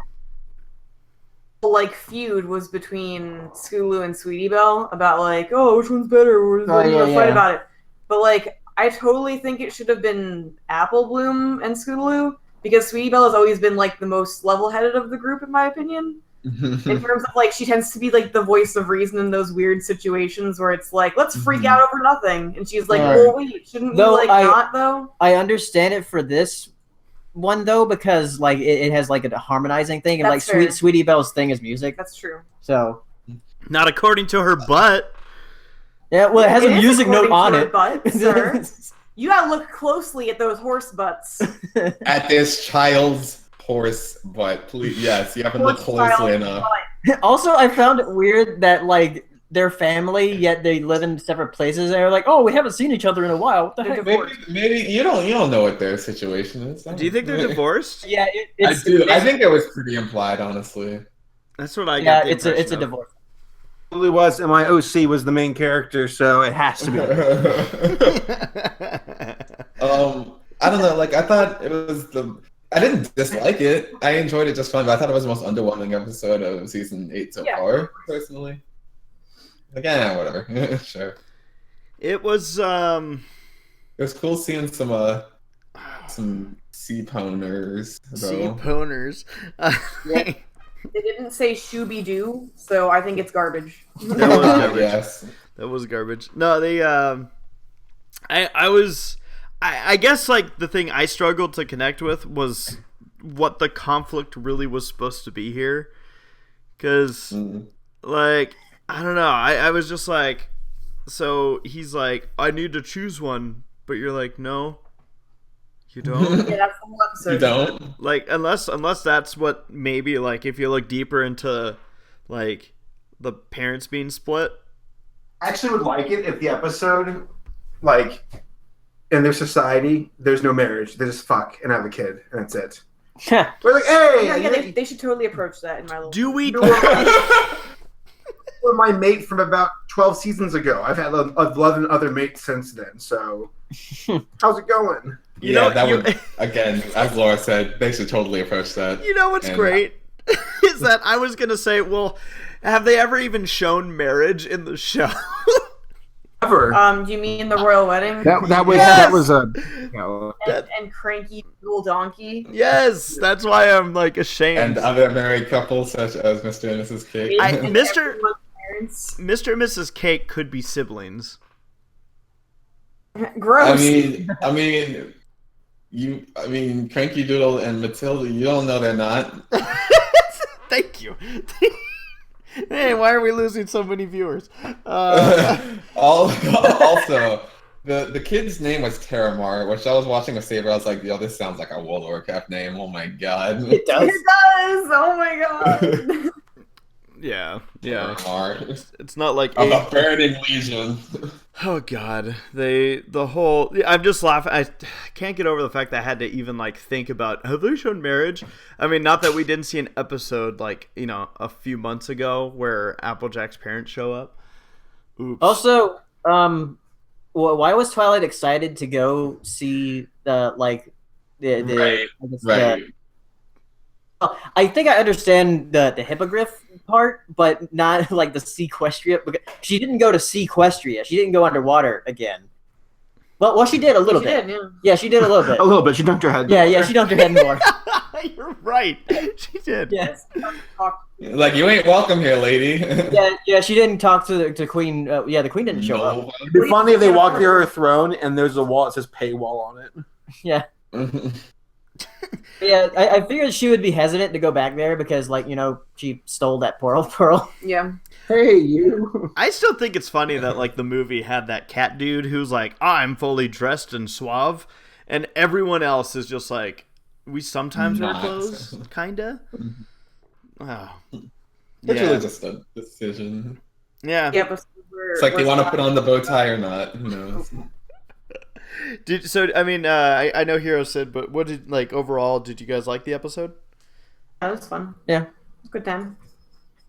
like, feud was between Scootaloo and Sweetie Belle about, like, oh, which one's better? We're gonna fight about it. But, like, I totally think it should have been Apple Bloom and Scootaloo, because Sweetie Belle has always been, like, the most level-headed of the group, in my opinion. In terms of, like, she tends to be, like, the voice of reason in those weird situations where it's like, let's freak out over nothing. And she's like, well, wait, shouldn't we, not, though? I understand it for this one, though, because, like, it has, like, a harmonizing thing. And, That's like, fair. Sweetie Belle's thing is music. That's true. So, Not according to her butt. yeah, well, it has a is music note according on to it. her butt, sir. You gotta look closely at those horse butts. At this child's horse butt, please. Yes, you have to look closely enough. Also, I found it weird that, like, they're family, yet they live in separate places. And they're like, oh, we haven't seen each other in a while. What the heck? Maybe you don't know what their situation is. Do you think they're divorced? Yeah, I do. I think it was pretty implied, honestly. That's what I got. Yeah, the it's a impression of. divorce. It really was, and my OC was the main character, so it has to be. I don't know. Like, I thought it I didn't dislike it. I enjoyed it just fine, but I thought it was the most underwhelming episode of season 8 so far, personally. Like, yeah, whatever. Sure. It was It was cool seeing some sea poners, sea though. poners. Yeah. They didn't say Shooby Doo, so I think it's garbage. That was garbage. Yes. That was garbage. No, they I guess like the thing I struggled to connect with was what the conflict really was supposed to be here. Cause like I don't know, I was just like, so he's like, I need to choose one, but you're like, no, you don't. Yeah, that's the whole episode. You don't? Like unless that's what maybe like if you look deeper into like the parents being split. I actually would like it if the episode, like, in their society, there's no marriage. They just fuck and have a kid, and that's it. We're like, hey! Yeah, they should totally approach that in my little... Do we? Or my mate from about 12 seasons ago. I've had 11 other mates since then, so... How's it going? You know, that would, again, as Laura said, they should totally approach that. You know what's great? Is that I was going to say, well, have they ever even shown marriage in the show? Ever. Do you mean the royal wedding? That was a... You know, and cranky little donkey? Yes, that's why I'm like ashamed. And other married couples such as Mr. and Mrs. Cake. Mr. and Mrs. Cake could be siblings. Gross. I mean, Cranky Doodle and Matilda, you don't know they're not. Thank you. Hey, why are we losing so many viewers? Also, the kid's name was Terramar, which I was watching with Saber. I was like, yo, this sounds like a World of Warcraft name. Oh my god. It does. It does! Oh my god! Yeah. Terramar. It's not like I'm a burning legion. Oh god, I'm just laughing. I can't get over the fact that I had to even like think about, have they shown marriage? I mean, not that we didn't see an episode like, you know, a few months ago where Applejack's parents show up. Oops. Also, why was Twilight excited to go see the Right. I think I understand the hippogriff part, but not like the sequestria. Because she didn't go to sequestria. She didn't go underwater again. Well, she did a little bit. Yeah, she did a little bit. a little bit. She dunked her head. Yeah, she dunked her head in the water. You're right. She did. Yes. Like, you ain't welcome here, lady. Yeah. She didn't talk to Queen. The Queen didn't show up. It'd be funny if they walk near her throne and there's a wall that says paywall on it. Yeah. Yeah, I figured she would be hesitant to go back there because, like, you know, she stole that pearl. Yeah. Hey, you. I still think it's funny that like the movie had that cat dude who's like, I'm fully dressed and suave, and everyone else is just like, we sometimes wear clothes, kinda. Oh. It's really just a decision. Yeah. It's like, you want to put on the bow tie or not? Who knows? I know Hero said, but what did overall? Did you guys like the episode? That was fun. Yeah, good time.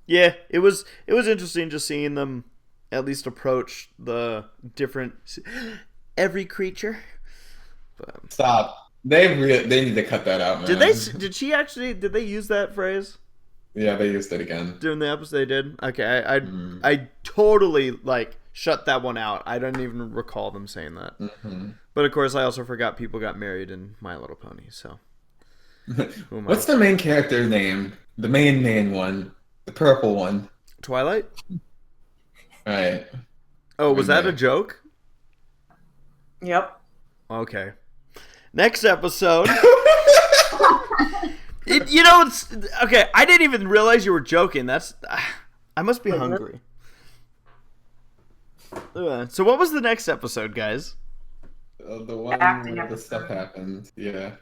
Yeah, it was interesting just seeing them at least approach the different every creature. But, Stop. They need to cut that out, man. Did they use that phrase? Yeah, they used it again. During the episode they did? Okay, I totally shut that one out. I don't even recall them saying that. Mm-hmm. But of course I also forgot people got married in My Little Pony, so. What's the main character name? The main one. The purple one. Twilight? Right. Oh, was that a joke? Yep. Okay. Next episode. It's okay. I didn't even realize you were joking. I must be hungry. So what was the next episode, guys? The one where the stuff happened. Yeah.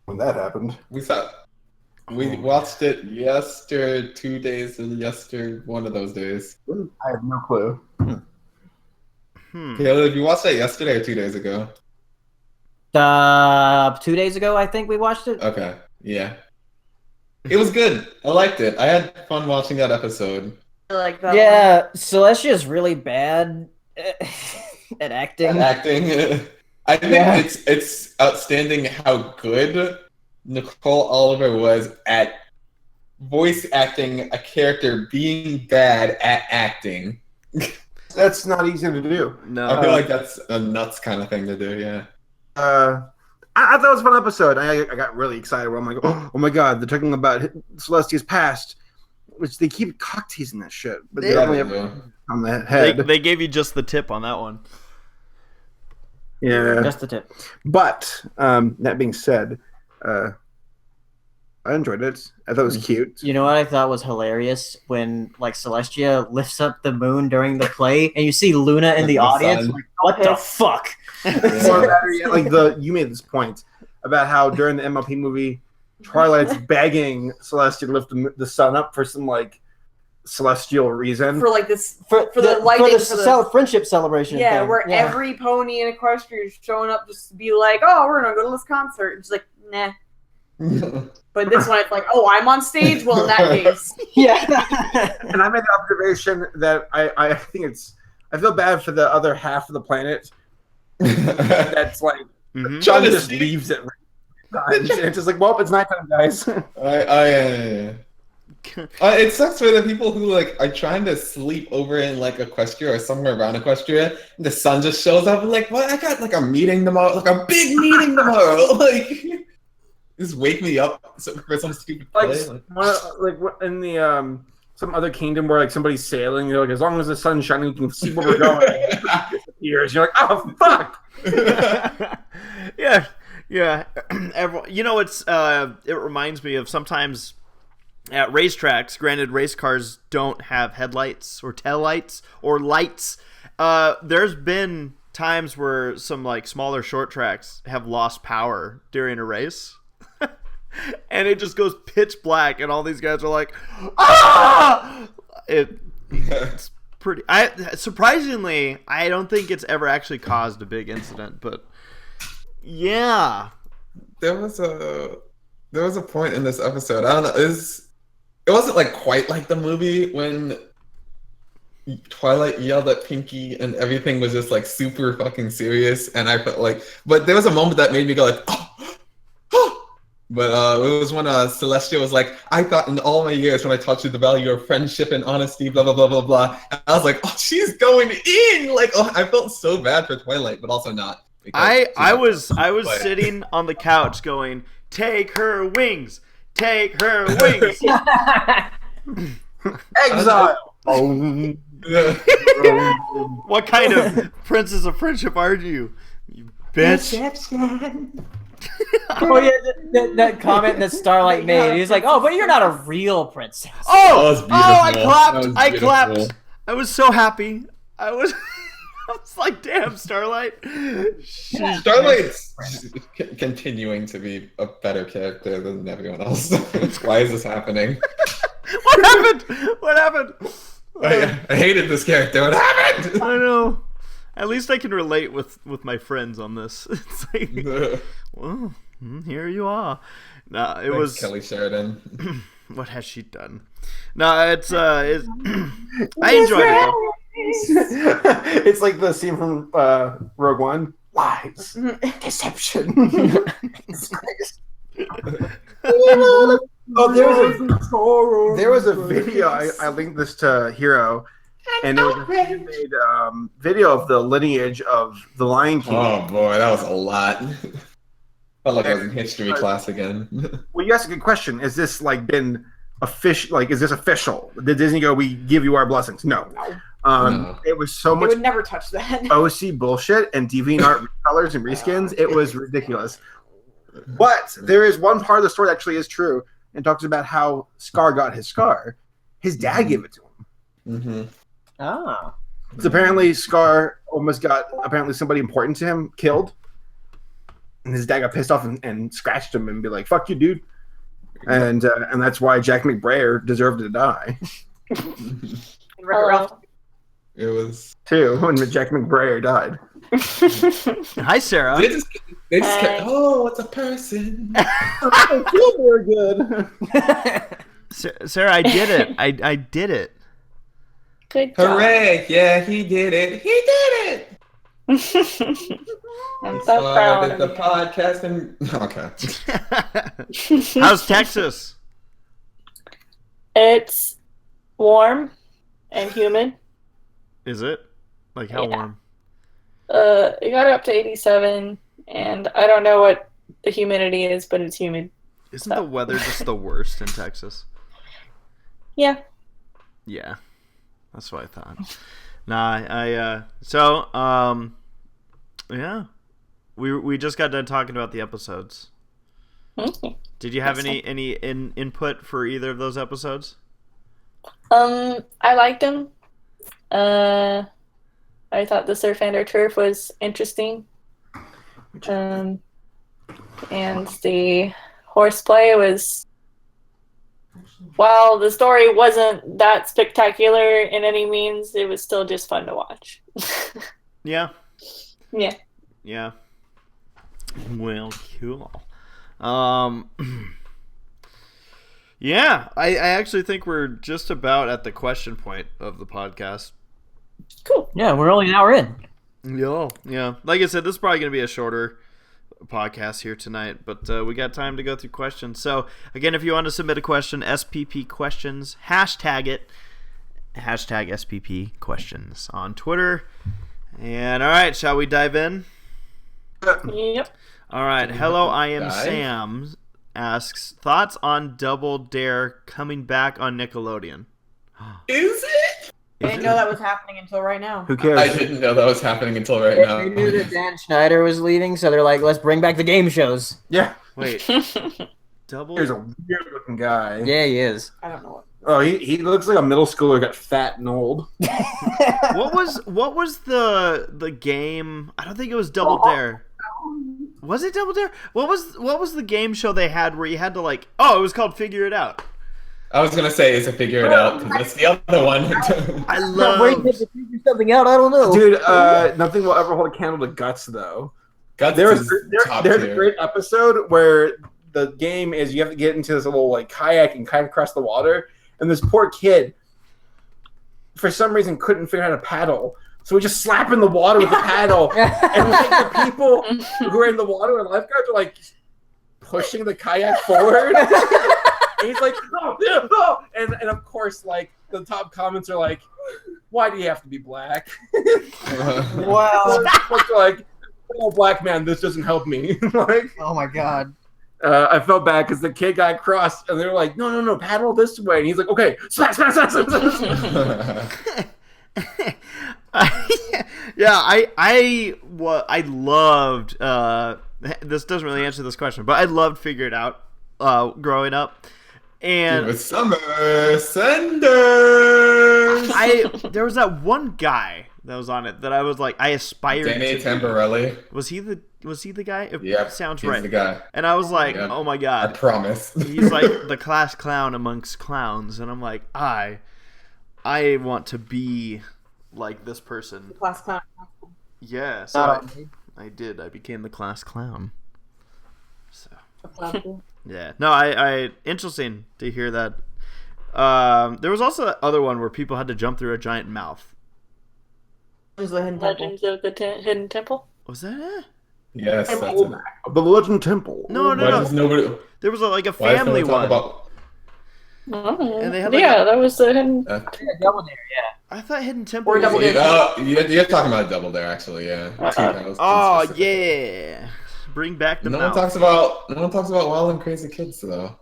When that happened, we watched it yesterday, 2 days, and one of those days. I have no clue. Caleb, you watched that yesterday or 2 days ago? 2 days ago, I think we watched it. Okay, yeah. It was good. I liked it. I had fun watching that episode. I like that. Yeah, Celestia's really bad at acting. I think it's outstanding how good Nicole Oliver was at voice acting a character being bad at acting. That's not easy to do. No. I feel like that's a nuts kind of thing to do, yeah. I thought it was a fun episode. I got really excited. Where I'm like, oh my god, they're talking about Celestia's past, which they keep cock teasing that shit, but they only have on the head. They gave you just the tip on that one. Yeah, Just the tip. but that being said, I enjoyed it. I thought it was cute. You know what I thought was hilarious when like Celestia lifts up the moon during the play, and you see Luna in the audience. Like, what the fuck? You made this point about how during the MLP movie, Twilight's begging Celestia to lift the sun up for some like celestial reason. For like this, for the lighting, for the friendship celebration. yeah, thing. where every pony in Equestria is showing up just to be like, oh, we're gonna go to this concert. It's like, nah. But this one, it's like, oh, I'm on stage. Well, in that case, Yeah. And I made the observation that I think I feel bad for the other half of the planet that's like Mm-hmm. John just leaves it. And it's just like, well, it's nighttime, guys. It sucks for the people who like are trying to sleep over in like Equestria or somewhere around Equestria. And the sun just shows up and like, what? I got like a meeting tomorrow, like a big meeting tomorrow. Like, just wake me up for some stupid play. Like in the some other kingdom where like somebody's sailing, you're like, as long as the sun's shining, you can see where we're going. Years, you're like, oh fuck. Yeah. Everyone, it reminds me of sometimes at racetracks. Granted, race cars don't have headlights or taillights or lights. There's been times where some like smaller short tracks have lost power during a race. And it just goes pitch black, and all these guys are like, "Ah!" It's pretty. Surprisingly, I don't think it's ever actually caused a big incident, but yeah, There was a point in this episode. I don't know. It wasn't like quite like the movie when Twilight yelled at Pinky and everything was just like super fucking serious, and I felt like, but there was a moment that made me go like, oh. But it was when Celestia was like, I thought in all my years when I taught you the value of friendship and honesty, blah, blah, blah, blah, blah. And I was like, oh, she's going in. Like, oh, I felt so bad for Twilight, but also not. I was sitting on the couch going, take her wings, take her wings. Exile. What kind of princess of friendship are you? You bitch. Oh yeah, that comment that Starlight made. He's like, "Oh, but you're not a real princess." I clapped. I was so happy. I was like, "Damn, Starlight." Starlight's continuing to be a better character than everyone else. Why is this happening? What happened? I hated this character. What happened? I know. At least I can relate with my friends on this. It's like, well, here you are. No, it was Kelly Sheridan. What has she done? No, it's I enjoyed it though. It's like the scene from Rogue One. Lies, deception. There was a video. I linked this to Hero. And it was a made video of the lineage of the Lion King. Oh boy, that was a lot. Felt like I was in history class again. Well, you asked a good question. Is this like been official? Like, is this official? Did Disney go, we give you our blessings? No. No. It was so they much would never touch that. OC bullshit and DeviantArt colors and reskins. It was ridiculous. But there is one part of the story that actually is true and talks about how Scar got his scar. His dad gave it to him. Mm-hmm. Ah. So apparently Scar almost got somebody important to him killed. And his dad got pissed off and scratched him and be like, fuck you, dude. And that's why Jack McBrayer deserved to die. It was too when Jack McBrayer died. Hi, Sarah. They just kept, oh, it's a person. I feel very good. Sarah, I did it. I did it. Good job. Hooray! Yeah, he did it. He did it. I'm so proud Started of the you. podcast and okay. How's Texas? It's warm and humid. Is it? Like how Yeah. warm? It got up to 87, and I don't know what the humidity is, but it's humid. Isn't the weather just the worst in Texas? Yeah. Yeah, that's what I thought. Nah, yeah, we just got done talking about the episodes. Okay. Did you have any input for either of those episodes? I liked them. I thought the surf and turf was interesting. And the horseplay was, while the story wasn't that spectacular in any means, it was still just fun to watch. Yeah. Yeah. Yeah. Well, cool. Yeah, I actually think we're just about at the question point of the podcast. Cool. Yeah, we're only an hour in. Yeah. Like I said, this is probably going to be a shorter podcast here tonight, but we got time to go through questions. So, again, if you want to submit a question, SPP questions, hashtag it, hashtag SPP questions on Twitter. And, all right, shall we dive in? Yep. All right, hello, I am Dive? Sam asks, thoughts on Double Dare coming back on Nickelodeon? Is it? I didn't know that was happening until right now. Who cares? I didn't know that was happening until right now. They knew that Dan Schneider was leaving, so they're like, let's bring back the game shows. Yeah, Wait, Double here's a weird looking guy. Yeah, he is. I don't know what. Oh, he looks like a middle schooler, got fat and old. What was the game? I don't think it was Double Dare. Was it Double Dare? What was the game show they had where you had to like? Oh, it was called Figure It Out. I was gonna say, is it Figure It Out? 'Cause that's the other one. I Wait, love. did you figure something out? I don't know. Dude, nothing will ever hold a candle to Guts, though. Guts There's is top there's a tier. great episode where the game is you have to get into this little like kayak and kayak across the water, and this poor kid, for some reason, couldn't figure out how to paddle. So we just slap in the water with the paddle, and like the people who are in the water and lifeguards are like pushing the kayak forward. And he's like, no, no. And of course, like the top comments are like, why do you have to be black? Wow. Like, oh, black man, this doesn't help me. Like, Oh my god. I felt bad because the kid got crossed, and they were like, no, paddle this way. And he's like, okay, smash. Yeah, I loved. This doesn't really answer this question, but I loved Figure It Out growing up, and With Summer Sanders. there was that one guy that was on it that I was like, I aspired Danny to. Tamborelli. Was he the guy? It Yep, sounds he's right. the guy. And I was like, Yep. oh my I god, promise. he's like the class clown amongst clowns, and I'm like, I want to be like this person. Class clown. Yeah, so Not I did. I became the class clown. So Clown. yeah, no, I interesting to hear that. There was also that other one where people had to jump through a giant mouth. There's the hidden temple. Legends of the Hidden Temple. Was that it? Yes, that's it. The Legend Temple. No. Why does nobody? There was like a Why does no family one talk one. about? Oh, And they had, like, yeah, that was the Hidden. Yeah, Double Dare, yeah. I thought Hidden Temple. Or was Double like- Dare. You're talking about Double Dare, actually. Yeah. That was Oh specific. yeah, bring back the No mouth. one talks about Wild and Crazy Kids though.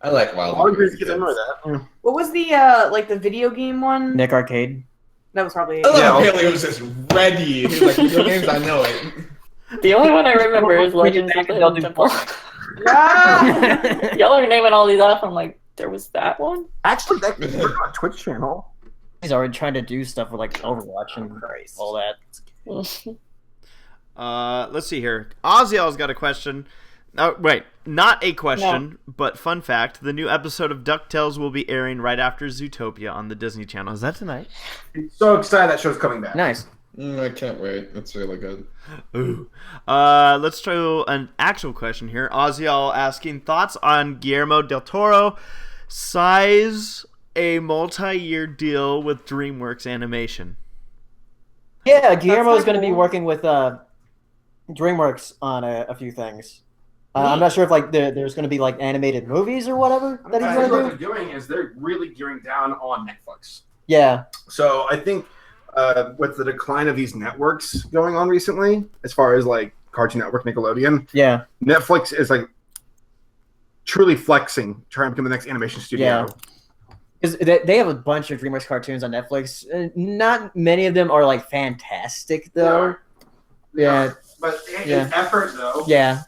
I like Wild and Crazy Kids. What was the like the video game one? Nick Arcade. That was probably it. I love Yeah. Paleo was just ready. He's like, video games, I know it. The only one I remember is Legends of the They'll Hidden do Temple. Ah! Y'all are naming all these off. I'm like, there was that one? Actually, that could work on Twitch channel. He's already trying to do stuff with like Overwatch and all that. Let's see here. Oziel's got a question. Oh, wait, not a question, but fun fact: the new episode of DuckTales will be airing right after Zootopia on the Disney Channel. Is that tonight? So excited that show's coming back. Nice. I can't wait. It's really good. Ooh. Let's try an actual question here. Oziel asking thoughts on Guillermo del Toro size a multi-year deal with DreamWorks Animation. Yeah, Guillermo is kinda going to be cool. working with DreamWorks on a few things. I'm not sure if like there's going to be like animated movies or whatever that he's I going think what to they're do. doing is they're really gearing down on Netflix. Yeah, So I think with the decline of these networks going on recently, as far as like Cartoon Network, Nickelodeon, yeah, Netflix is like truly flexing, trying to become the next animation studio. Yeah. because they have a bunch of DreamWorks cartoons on Netflix. Not many of them are like fantastic though. Yeah, But Yeah. it's effort though. yeah.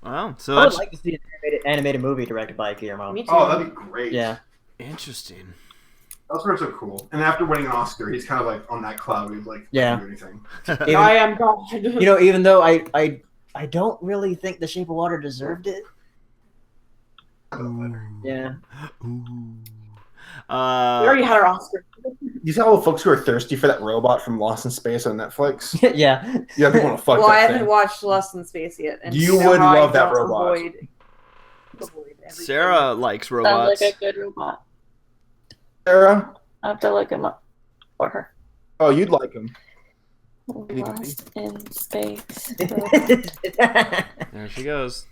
Wow. So I would that's like to see an animated movie directed by Guillermo. Me too. Oh, that'd be great. Yeah. interesting. Those are so cool. And after winning an Oscar, he's kind of like on that cloud. He's like, Yeah. do anything. Even- I am God. You know, even though I don't really think The Shape of Water deserved it. Yeah. Ooh. we already had our Oscar. You see all the folks who are thirsty for that robot from Lost in Space on Netflix? Yeah. Yeah, they want to fuck Well, I that haven't thing. watched Lost in Space yet. And You know would how I love that don't robot. avoid everything. Sarah likes Sounds robots. like a good robot. Sarah? I have to look him up for her. Oh, you'd like him. Lost in space. There she goes.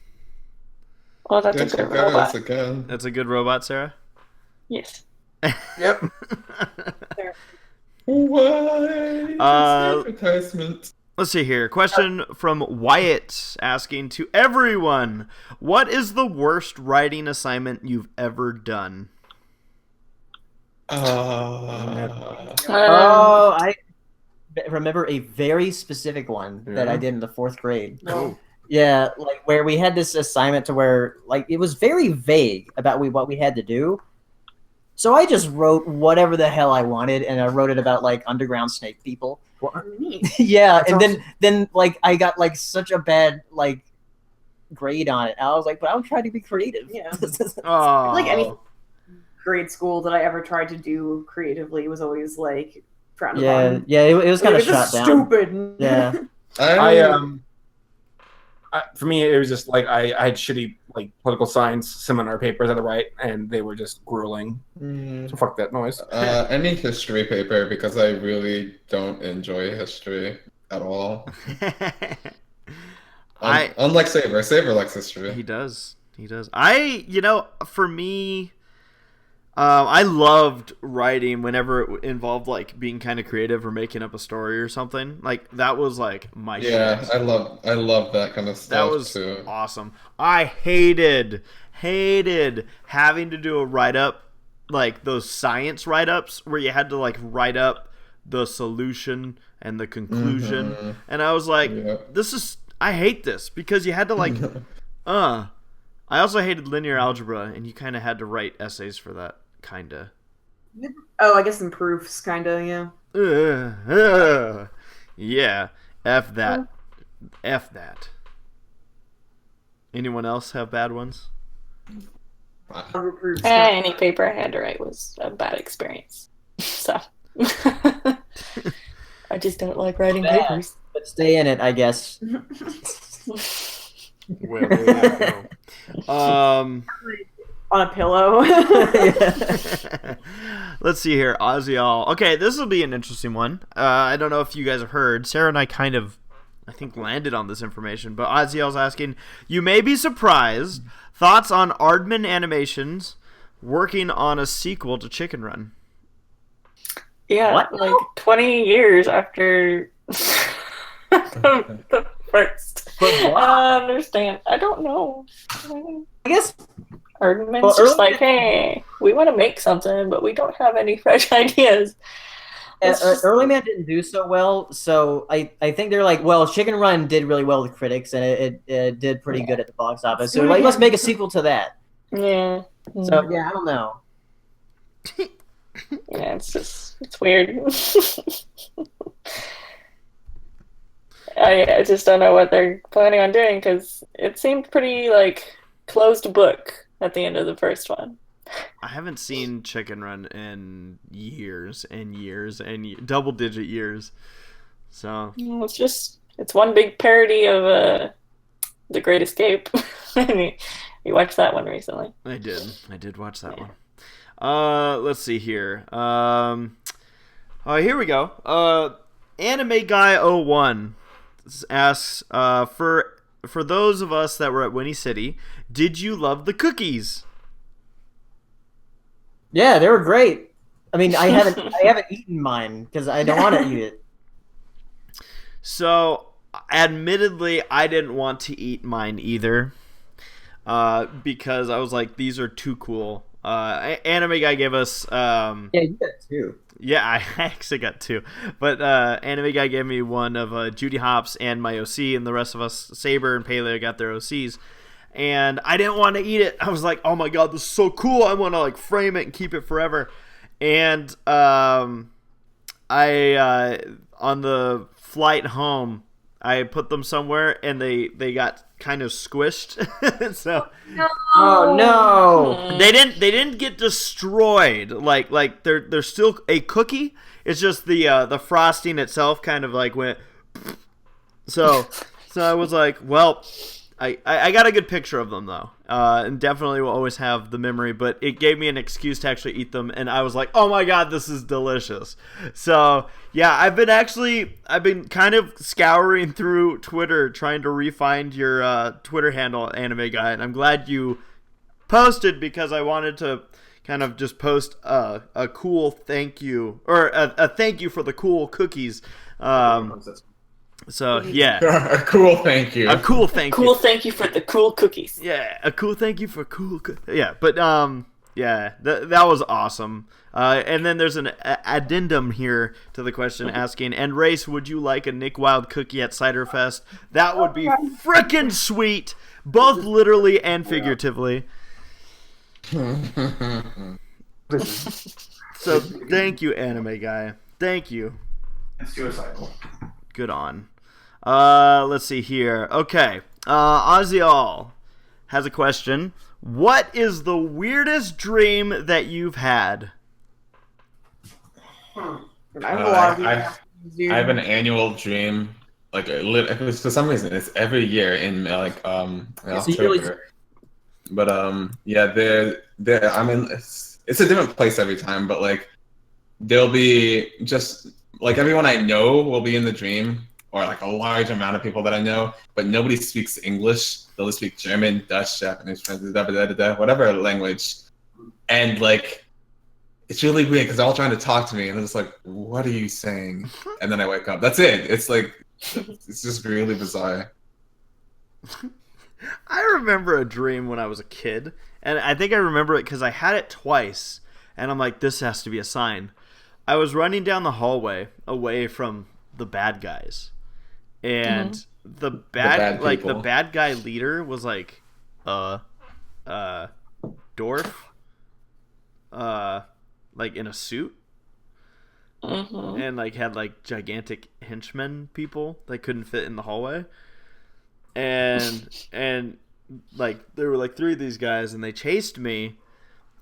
Oh, that's There a she good goes robot. again. That's a good robot, Sarah. Yes. Yep. Why? Advertisement. Let's see here. Question from Wyatt asking to everyone: what is the worst writing assignment you've ever done? Oh, I remember a very specific one that I did in the 4th grade. No. Yeah, like where we had this assignment to where like it was very vague about what we had to do. So I just wrote whatever the hell I wanted, and I wrote it about like underground snake people. Neat. Yeah, That's and awesome. then like I got like such a bad like grade on it. I was like, but I'm trying to be creative. Yeah. Oh, Like any grade school that I ever tried to do creatively was always like frowned upon. Yeah, it was kind of Like, this shot is down. stupid. Yeah. For me, it was just like I had shitty like political science seminar papers I had to write, and they were just grueling. So fuck that noise. Any history paper because I really don't enjoy history at all. Unlike Saber. Saber likes history. He does. He does. For me, I loved writing whenever it involved like being kind of creative or making up a story or something. Like that was like my Yeah, shit. I love that kind of That stuff was too. awesome. I hated having to do a write up, like those science write ups where you had to like write up the solution and the conclusion. Mhm. And I was like, Yeah. I hate this because you had to like, I also hated linear algebra, and you kind of had to write essays for that, kind of. Oh, I guess in proofs, kind of, yeah. Yeah, F that. F that. Anyone else have bad ones? Proofs. Any paper I had to write was a bad experience. So I just don't like writing Bad. papers. But stay in it, I guess. Where will that go? On a pillow. Let's see here, Ozial. Okay, this will be an interesting one. I don't know if you guys have heard. Sarah and I kind of, I think, landed on this information, but Ozial's asking, you may be surprised, thoughts on Aardman Animations working on a sequel to Chicken Run? Yeah, What? like 20 years after the first. But why? I understand. I don't know. I guess Erdman's Well, just early- like, hey, we want to make something, but we don't have any fresh ideas. It's just- Early Man didn't do so well, so I think they're like, well, Chicken Run did really well with critics, and it did pretty good at the box office. So like, let's make a sequel to that. Yeah. So yeah, I don't know. Yeah, it's weird. I just don't know what they're planning on doing because it seemed pretty like closed book at the end of the first one. I haven't seen Chicken Run in years and years and double-digit years. So It's one big parody of The Great Escape. You watched that one recently. I did watch that one. Let's see here. Here we go. Anime Guy 01 asks, for those of us that were at Winnie City, did you love the cookies? Yeah, they were great. I mean, I haven't eaten mine because I don't want to eat it. So, admittedly, I didn't want to eat mine either, because I was like, these are too cool. Anime Guy gave us. Yeah, you got two. Yeah, I actually got two. But Anime Guy gave me one of Judy Hopps and my OC, and the rest of us, Saber and Paleo, got their OCs. And I didn't want to eat it. I was like, oh my god, this is so cool. I want to like frame it and keep it forever. And I on the flight home, I put them somewhere, and they got kind of squished. So Oh no! they didn't get destroyed. Like they're still a cookie. It's just the frosting itself kind of like went. So I was like, well, I got a good picture of them though, and definitely will always have the memory. But it gave me an excuse to actually eat them, and I was like, oh my god, this is delicious. So yeah, I've been kind of scouring through Twitter trying to re-find your Twitter handle, Anime Guy, and I'm glad you posted because I wanted to kind of just post a cool thank you, or a thank you for the cool cookies. So yeah, A cool thank you. a cool thank Cool you. thank you for the cool cookies. Yeah, a cool thank you for yeah, but yeah, that was awesome. And then there's an addendum here to the question asking, and Race, would you like a Nick Wild cookie at Cider Fest? That would be frickin' sweet, both literally and figuratively. So thank you, Anime Guy. Thank you. It's suicidal. Good on. Let's see here. Okay. Ozial has a question. What is the weirdest dream that you've had? I have a lot of these I questions, have an annual dream. Like for some reason, it's every year in like in October. But yeah, there. I mean, it's a different place every time. But like, there'll be just like everyone I know will be in the dream, or like a large amount of people that I know, but nobody speaks English. They'll just speak German, Dutch, Japanese, French, whatever language. And like, it's really weird because they're all trying to talk to me, and I'm just like, "What are you saying?" And then I wake up. That's it. It's like, it's just really bizarre. I remember a dream when I was a kid, and I think I remember it because I had it twice, and I'm like, this has to be a sign. I was running down the hallway away from the bad guys, and the bad guy leader was like, dwarf, like in a suit, and like had like gigantic henchmen people that couldn't fit in the hallway. And like there were like three of these guys, and they chased me,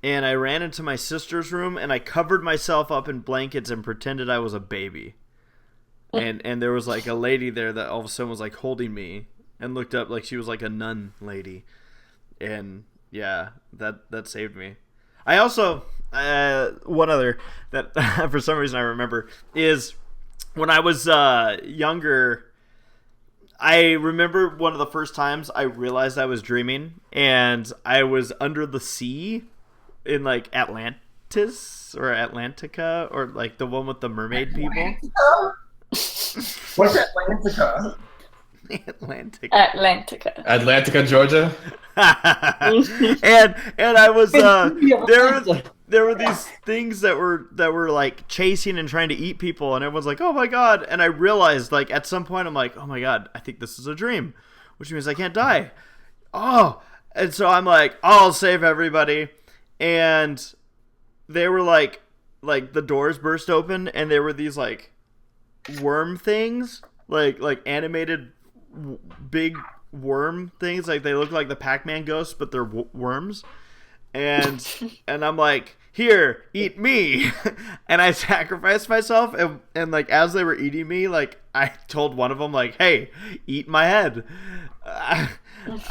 and I ran into my sister's room, and I covered myself up in blankets and pretended I was a baby, and there was like a lady there that all of a sudden was like holding me and looked up like she was like a nun lady, and yeah, that saved me. I also one other that for some reason I remember is when I was younger. I remember one of the first times I realized I was dreaming, and I was under the sea in like Atlantis or Atlantica, or like the one with the mermaid people. What's Atlantica? Atlantica, Atlantica, Georgia. and I was there were these things that were like chasing and trying to eat people, and everyone's like, oh my god. And I realized like at some point I'm like, oh my god, I think this is a dream, which means I can't die. And so I'm like, I'll save everybody. And they were like the doors burst open, and there were these like worm things, like animated big worm things, like they look like the Pac-Man ghosts, but they're worms. And I'm like, here, eat me. And I sacrificed myself, and like as they were eating me, like I told one of them like, hey, eat my head.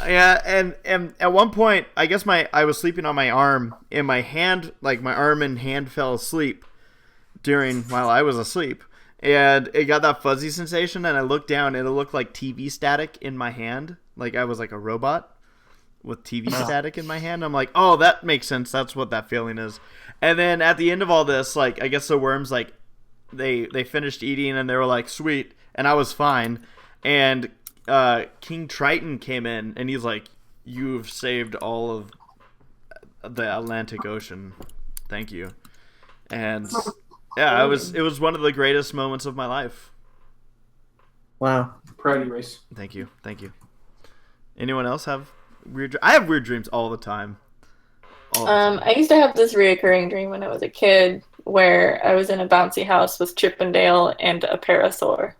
Yeah, and at one point, I guess I was sleeping on my arm, and my hand, like my arm and hand fell asleep. while I was asleep, and it got that fuzzy sensation, and I looked down, and it looked like TV static in my hand, like I was like a robot with TV static in my hand. I'm like, oh, that makes sense. That's what that feeling is. And then at the end of all this, like, I guess the worms, like, they finished eating, and they were like, sweet, and I was fine. And King Triton came in, and he's like, you've saved all of the Atlantic Ocean. Thank you. And yeah, it was one of the greatest moments of my life. Wow. Proud of you, Race. Thank you. Anyone else have weird? I have weird dreams all the time. I used to have this reoccurring dream when I was a kid where I was in a bouncy house with Chip and Dale and a parasaur.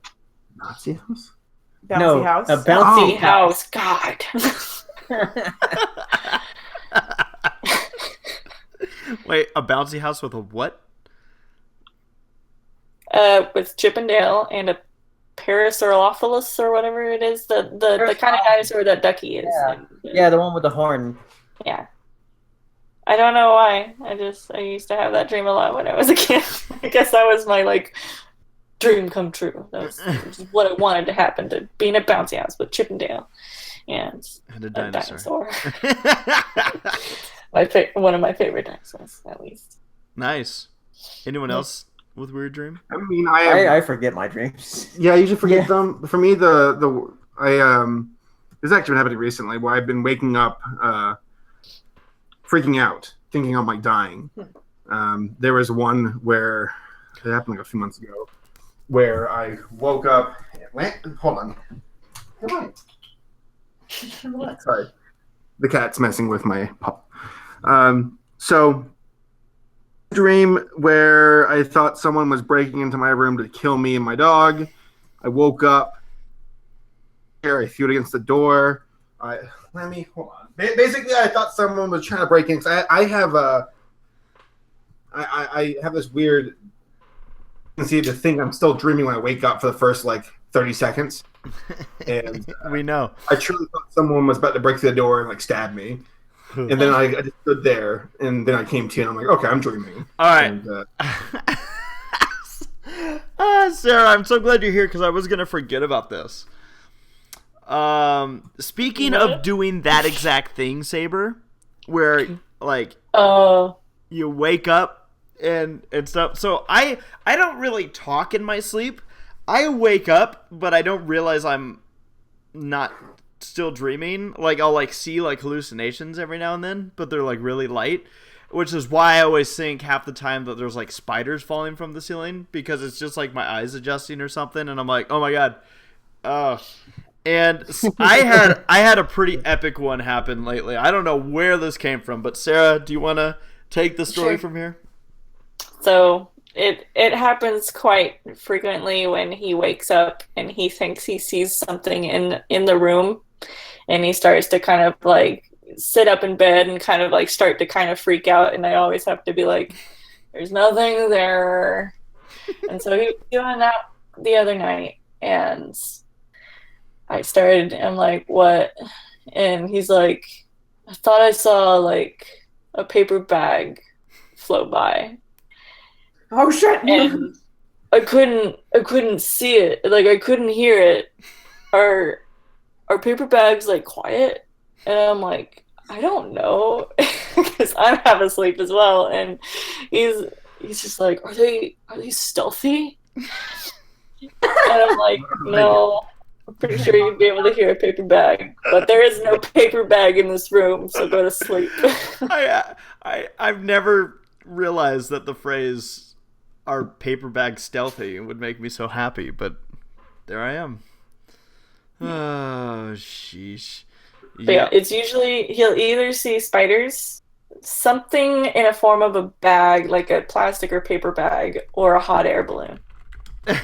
Nazi house? Bouncy house. A bouncy House. God. Wait, a bouncy house with a what? With Chip and Dale and a Parasaurolophilus or whatever it is, the kind of dinosaur that Ducky is. Yeah, the one with the horn. Yeah. I don't know why. I used to have that dream a lot when I was a kid. I guess that was my like dream come true. That was what I wanted to happen, to be in a bouncy house with Chip and Dale and a dinosaur. One of my favorite dinosaurs, at least. Nice. Anyone else with weird dream? I mean, I forget my dreams. Yeah, I usually forget them. For me, this has actually been happening recently, where I've been waking up, freaking out, thinking I'm like dying. There was one where it happened like a few months ago, where I woke up. Hold on. Come on. Sorry, the cat's messing with my pup. So. Dream where I thought someone was breaking into my room to kill me and my dog. I woke up. I threw it against the door. Hold on. Basically, I thought someone was trying to break in. I have this weird tendency to think I'm still dreaming when I wake up for the first like 30 seconds. And we know. I truly thought someone was about to break through the door and like stab me. And then I just stood there, and then I came to you, and I'm like, okay, I'm dreaming. All right. And, Sarah, I'm so glad you're here because I was going to forget about this. Speaking of doing that exact thing, Saber, where, like, you wake up and stuff. So I don't really talk in my sleep. I wake up, but I don't realize I'm not still dreaming. Like, I'll like see like hallucinations every now and then, but they're like really light, which is why I always think half the time that there's like spiders falling from the ceiling, because it's just like my eyes adjusting or something, and I'm like, oh my god. And I had a pretty epic one happen lately. I don't know where this came from, but Sarah, do you want to take the story from here? So it happens quite frequently when he wakes up and he thinks he sees something in the room, and he starts to kind of like sit up in bed and kind of like start to kind of freak out, and I always have to be like, there's nothing there. And so he was doing that the other night, and I'm like, what? And he's like, I thought I saw like a paper bag float by. Oh shit! And I couldn't see it. Like, I couldn't hear it. Are paper bags like quiet? And I'm like, I don't know, because I'm half asleep as well. And he's just like, are they stealthy? And I'm like, no. I'm pretty sure you'd be able to hear a paper bag, but there is no paper bag in this room, so go to sleep. I've never realized that the phrase "our paper bag stealthy" would make me so happy, but there I am. Oh, sheesh. Yeah, it's usually he'll either see spiders, something in a form of a bag, like a plastic or paper bag, or a hot air balloon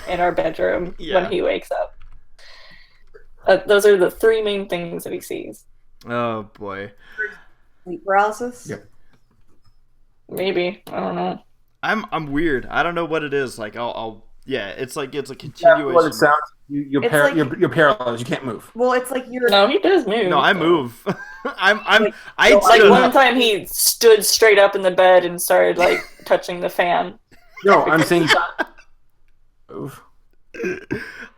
in our bedroom when he wakes up. Those are the three main things that he sees. Oh boy. Sleep paralysis? Yep. Maybe. I don't know. I'm weird. I don't know what it is. Like it's like it's a continuation. What it sounds. You're paralyzed. You can't move. Well, it's like you're. No, he does move. No, I move. Like one time he stood straight up in the bed and started like touching the fan. No, I'm saying. Oof.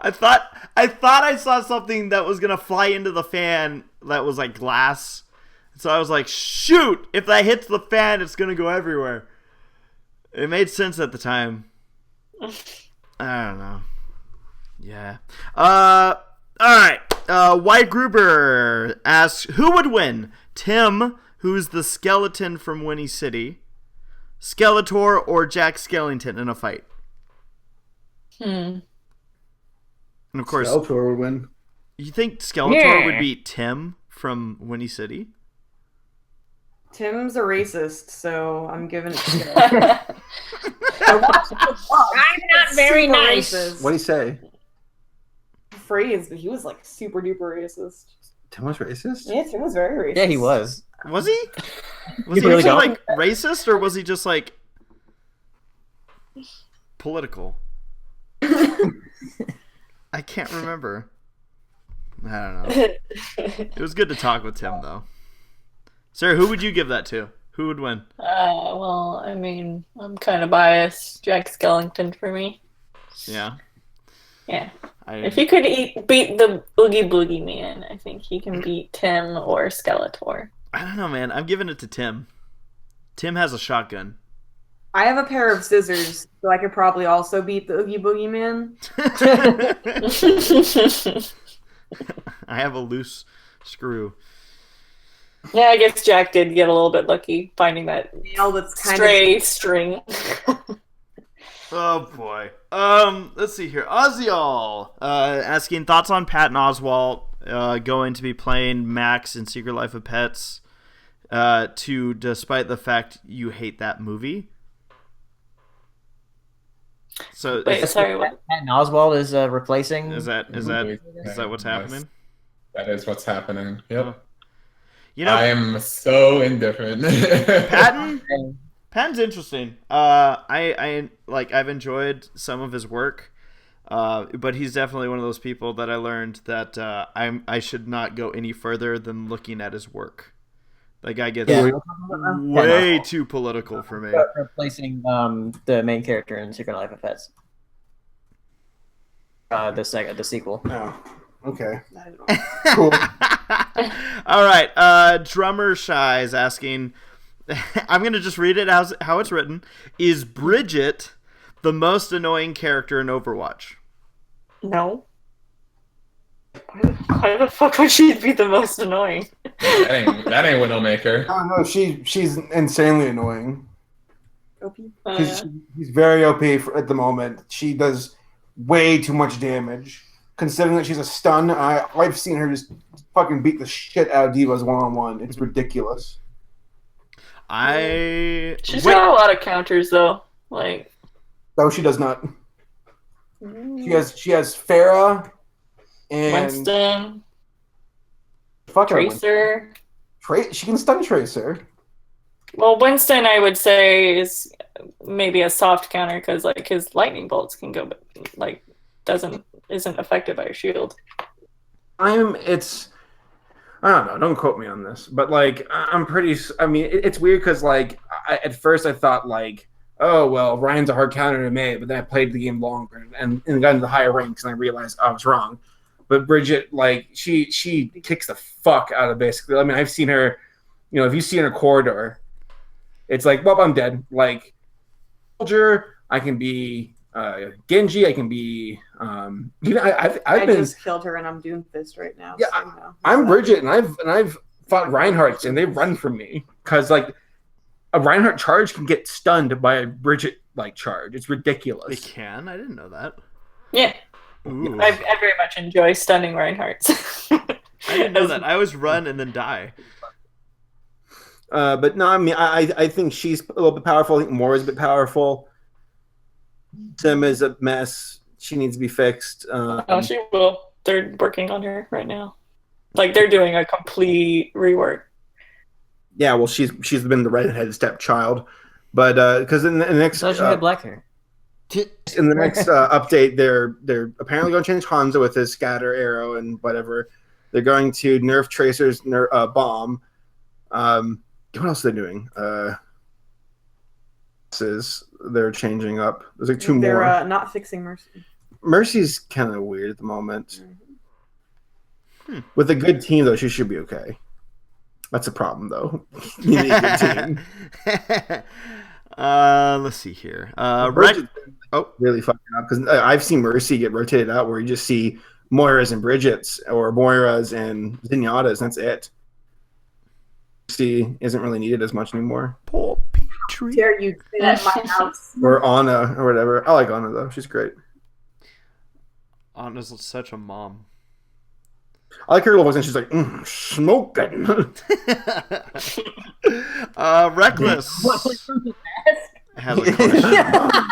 I thought I saw something that was gonna fly into the fan that was like glass. So I was like, shoot! If that hits the fan, it's gonna go everywhere. It made sense at the time. I don't know. Yeah. All right. White Gruber asks, who would win? Tim, who's the skeleton from Winnie City, Skeletor, or Jack Skellington in a fight? Hmm. And of course, Skeletor would win. you think Skeletor would beat Tim from Winnie City? Tim's a racist, so I'm giving it to him. I watched the vlog. I'm not very Super nice. racist. What do you say? Phrase, but he was like super duper racist. Tim was racist? Yeah, Tim was very racist. Yeah, he was. Was he? Was he really actually don't? like racist, or was he just like political? I can't remember. I don't know. It was good to talk with Tim, though. Sarah, who would you give that to? Who would win? Well, I mean, I'm kind of biased. Jack Skellington for me. Yeah. Yeah. I, If he could beat the Oogie Boogie Man, I think he can beat Tim or Skeletor. I don't know, man. I'm giving it to Tim. Tim has a shotgun. I have a pair of scissors, so I could probably also beat the Oogie Boogie Man. I have a loose screw. Yeah, I guess Jack did get a little bit lucky finding that Nail that's kind stray string. Oh boy. Let's see here. Oziel asking thoughts on Patton Oswalt going to be playing Max in Secret Life of Pets. Despite the fact you hate that movie. So Wait, sorry, what? Patton Oswalt is replacing. is that what's happening? That is what's happening. Yep. Oh. You know, I am so indifferent. Patton's interesting. I've enjoyed some of his work, but he's definitely one of those people that I learned that I should not go any further than looking at his work. That guy gets way too political for me. Replacing the main character in Secret Life of Pets. The sequel. Oh, okay. Cool. All right. Drummer Shy is asking. I'm gonna just read it how it's written. Is Bridget the most annoying character in Overwatch? No. Why the fuck would she be the most annoying? that ain't Widowmaker. I don't know. She's insanely annoying. OP. She's very OP at the moment. She does way too much damage. Considering that she's a stun, I've seen her just fucking beat the shit out of divas one-on-one. It's ridiculous. She's got a lot of counters though. Like, No, she does not. She has Farah and Winston, fuck her, Tracer. She can stun Tracer. Well, Winston, I would say, is maybe a soft counter because like his lightning bolts can go, but like isn't affected by a shield. I don't know. Don't quote me on this, but like I'm pretty. I mean, it's weird because like at first I thought like, oh well, Ryan's a hard counter to May, but then I played the game longer and got into the higher ranks and I realized I was wrong. But Bridget, like she kicks the fuck out of basically. I mean, I've seen her. You know, if you see her in a corridor, it's like, well, I'm dead. Like soldier, I can be Genji. I can be. I just killed her and I'm Doomfist right now. Yeah, so, you know. I'm Bridget, and I've fought Reinhardt's, and they run from me because like a Reinhardt charge can get stunned by a Bridget like charge. It's ridiculous. They can? I didn't know that. Yeah, Ooh. I very much enjoy stunning Reinhardt. I didn't know that. I always run and then die. But no, I mean, I think she's a little bit powerful. I think Moira's a bit powerful. Sim is a mess. She needs to be fixed. Oh, she will. They're working on her right now. Like they're doing a complete rework. Yeah, well, she's been the redheaded stepchild, but because in the next So she had black hair. in the next update, they're apparently going to change Hanzo with his scatter arrow and whatever. They're going to nerf Tracer's bomb. What else are they doing? they're changing up. There's like 2 They're more. not fixing Mercy. Mercy's kind of weird at the moment. With a good team, though, she should be okay. That's a problem, though. You need a good team. Let's see here. Really fucking up because I've seen Mercy get rotated out where you just see Moiras and Bridgets or Moiras and Zenyatta's, and that's it. Mercy isn't really needed as much anymore. Poor Petrie. Dare you say that in my house? Or Anna or whatever. I like Anna though; she's great. Anna's such a mom. I like her little voice, and she's like, smoking. Reckless has a question.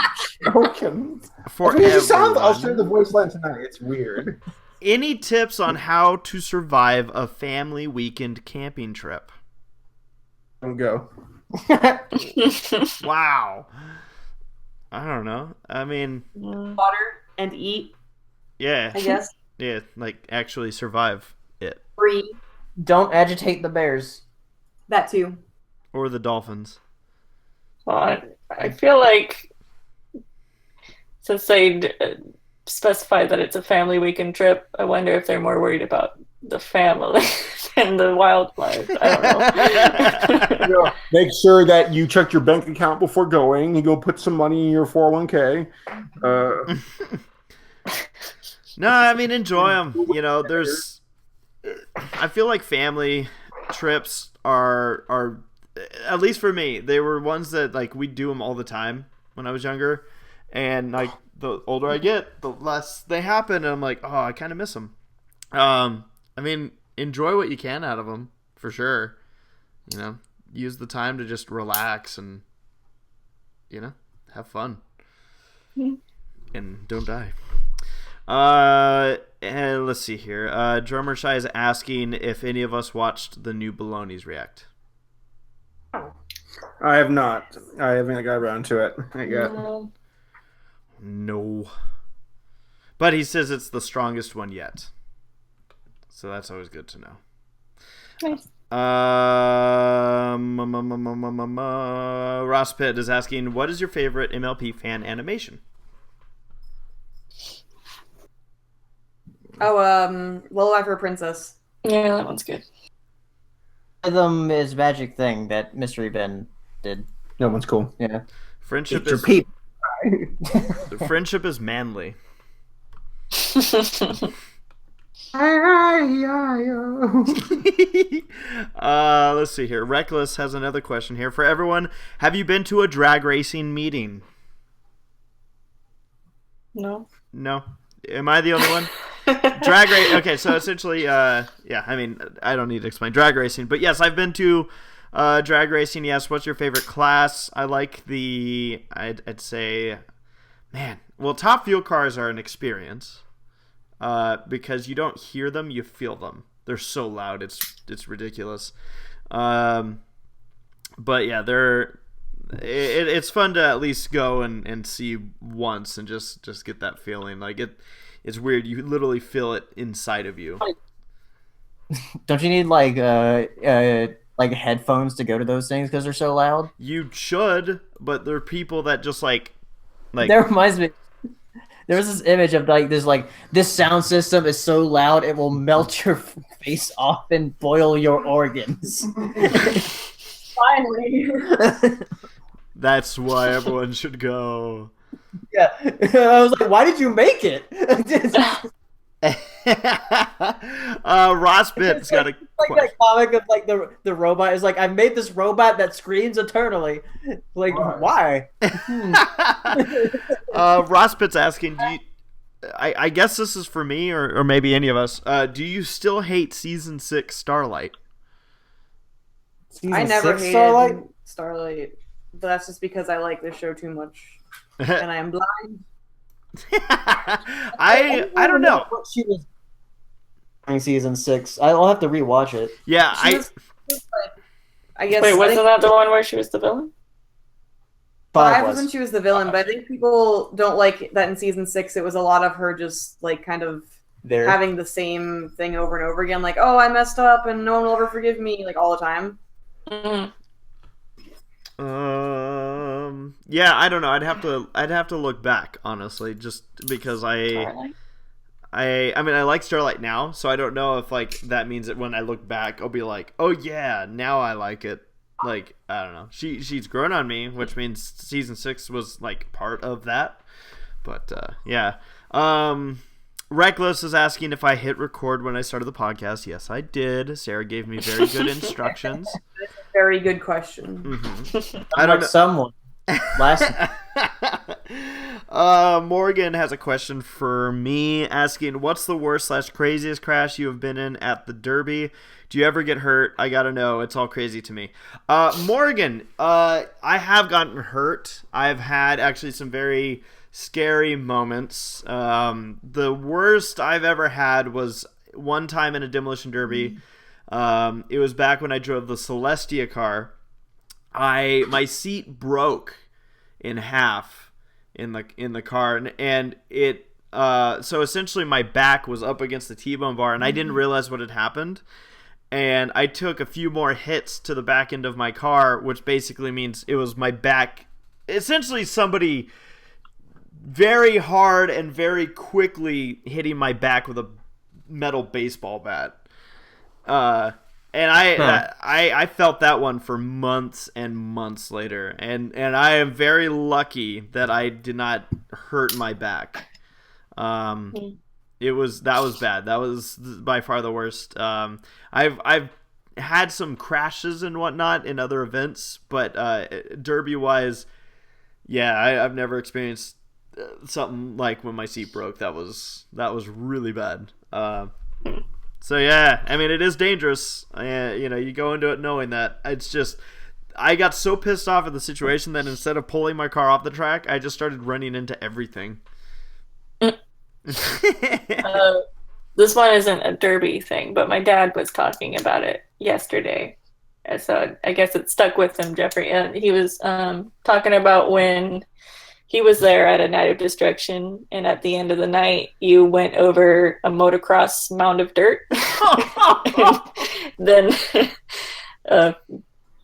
Smoking. For I'll share everyone. the voice line tonight. It's weird. Any tips on how to survive a family weekend camping trip? Don't go. Wow. I don't know. I mean, Water and eat, yeah. I guess. Yeah, like actually survive it. Breathe. Don't agitate the bears. That too. Or the dolphins. Well, I feel like since they specified that it's a family weekend trip, I wonder if they're more worried about the family than the wildlife. I don't know. Make sure that you check your bank account before going. You go put some money in your 401k. No, I mean, enjoy them. You know, I feel like family trips are, at least for me, they were ones that, like, we'd do them all the time when I was younger. And, like, the older I get, the less they happen. And I'm like, oh, I kind of miss them. I mean, enjoy what you can out of them, for sure. You know, use the time to just relax and, you know, have fun. And don't die. And let's see here. Drummer Shy is asking if any of us watched the new Baloney's React. I have not. I haven't got around to it. No. But he says it's the strongest one yet. So that's always good to know. Nice. Ross Pitt is asking, what is your favorite MLP fan animation? Oh, Lullaby for a Princess. Yeah, that one's good. Rhythm is Magic Thing that Mystery Ben did. No one's cool. Yeah. Friendship It's your is peep. friendship is manly. Let's see here. Reckless has another question here for everyone. Have you been to a drag racing meeting? No. No. Am I the only one? Drag race. Okay, so essentially, yeah. I mean, I don't need to explain drag racing, but yes, I've been to drag racing. Yes. What's your favorite class? I like I'd say, man. Well, Top Fuel cars are an experience because you don't hear them, you feel them. They're so loud, it's ridiculous. But yeah, it's fun to at least go and see once and just get that feeling. Like it's weird. You literally feel it inside of you. Don't you need like headphones to go to those things because they're so loud? You should, but there are people that just like That reminds me. There was this image of this sound system is so loud it will melt your face off and boil your organs. Finally. That's why everyone should go. Yeah, I was like, why did you make it? Ross Pitt's got a like that comic of like the robot is like, I made this robot that screams eternally. Like, why? Ross Pitt's asking, I guess this is for me or maybe any of us. Do you still hate season 6 Starlight? I never hated Starlight, but that's just because I like this show too much, and I am blind. I don't know. What she was in season 6. I'll have to rewatch it. Yeah, I guess. Wait, wasn't that the one where she was the villain? 5 was when she was the villain, but I think people don't like that in season 6. It was a lot of her just like kind of having the same thing over and over again, like, oh, I messed up and no one will ever forgive me, like all the time. Mm-hmm. Yeah, I don't know. I'd have to look back, honestly, just because Twilight? I mean, I like Starlight now, so I don't know if like that means that when I look back, I'll be like, oh yeah, now I like it. Like, I don't know. She's grown on me, which means season 6 was like part of that. But yeah. Reckless is asking if I hit record when I started the podcast. Yes, I did. Sarah gave me very good instructions. Very good question. Mm-hmm. I don't know. Someone. Last. Morgan has a question for me, asking, "What's the worst / craziest crash you have been in at the Derby? Do you ever get hurt? I gotta know. It's all crazy to me." Morgan, I have gotten hurt. I've had actually some very scary moments. The worst I've ever had was one time in a demolition derby. It was back when I drove the Celestia car. My seat broke in half in the car, and it so essentially my back was up against the T-bone bar, and I didn't realize what had happened. And I took a few more hits to the back end of my car, which basically means it was my back. Essentially, somebody very hard and very quickly hitting my back with a metal baseball bat. And I felt that one for months and months later, and I am very lucky that I did not hurt my back. That was bad. That was by far the worst. I've had some crashes and whatnot in other events, but derby wise, yeah, I've never experienced something like when my seat broke. That was really bad. So yeah, I mean, it is dangerous. You go into it knowing that. It's just, I got so pissed off at the situation that instead of pulling my car off the track, I just started running into everything. This one isn't a derby thing, but my dad was talking about it yesterday, and so I guess it stuck with him, Jeffrey. And he was talking about when he was there at a night of destruction, and at the end of the night, you went over a motocross mound of dirt. Then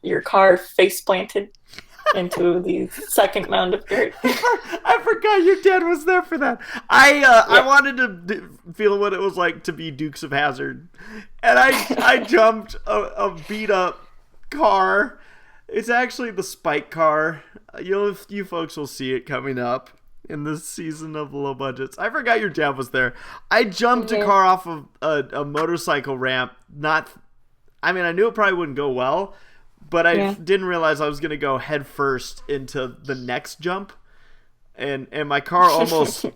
your car face planted into the second mound of dirt. I forgot your dad was there for that. I wanted to feel what it was like to be Dukes of Hazzard, and I jumped a beat up car. It's actually the Spike car. You folks will see it coming up in this season of Low Budgets. I forgot your dad was there. I jumped a car off of a motorcycle ramp. I knew it probably wouldn't go well, but I didn't realize I was going to go head first into the next jump. And my car almost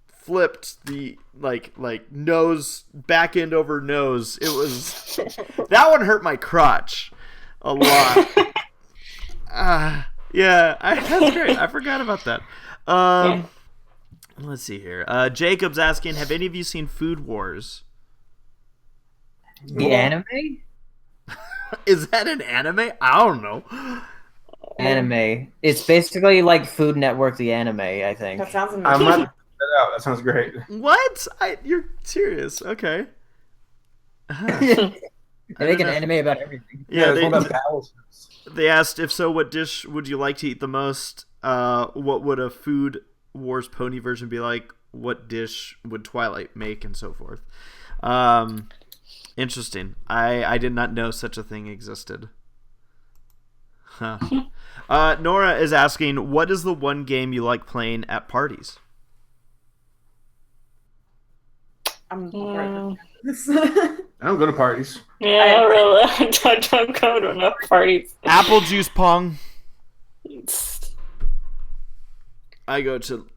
flipped the like nose, back end over nose. It was, that one hurt my crotch a lot. Yeah, that's great. I forgot about that. Let's see here. Jacob's asking, have any of you seen Food Wars? The anime? Is that an anime? I don't know. Anime. It's basically like Food Network, the anime, I think. That sounds I'm amazing. not that out. That sounds great. What? You're serious? Okay. They make an anime about everything. Yeah, it's all about balance. they asked, if so, what dish would you like to eat the most? What would a Food Wars pony version be like? What dish would Twilight make, and so forth? Interesting. I did not know such a thing existed. Huh. Nora is asking, what is the one game you like playing at parties? I'm Mm. I don't go to parties. Yeah, I don't really. I don't go to enough parties. Apple juice pong. I go to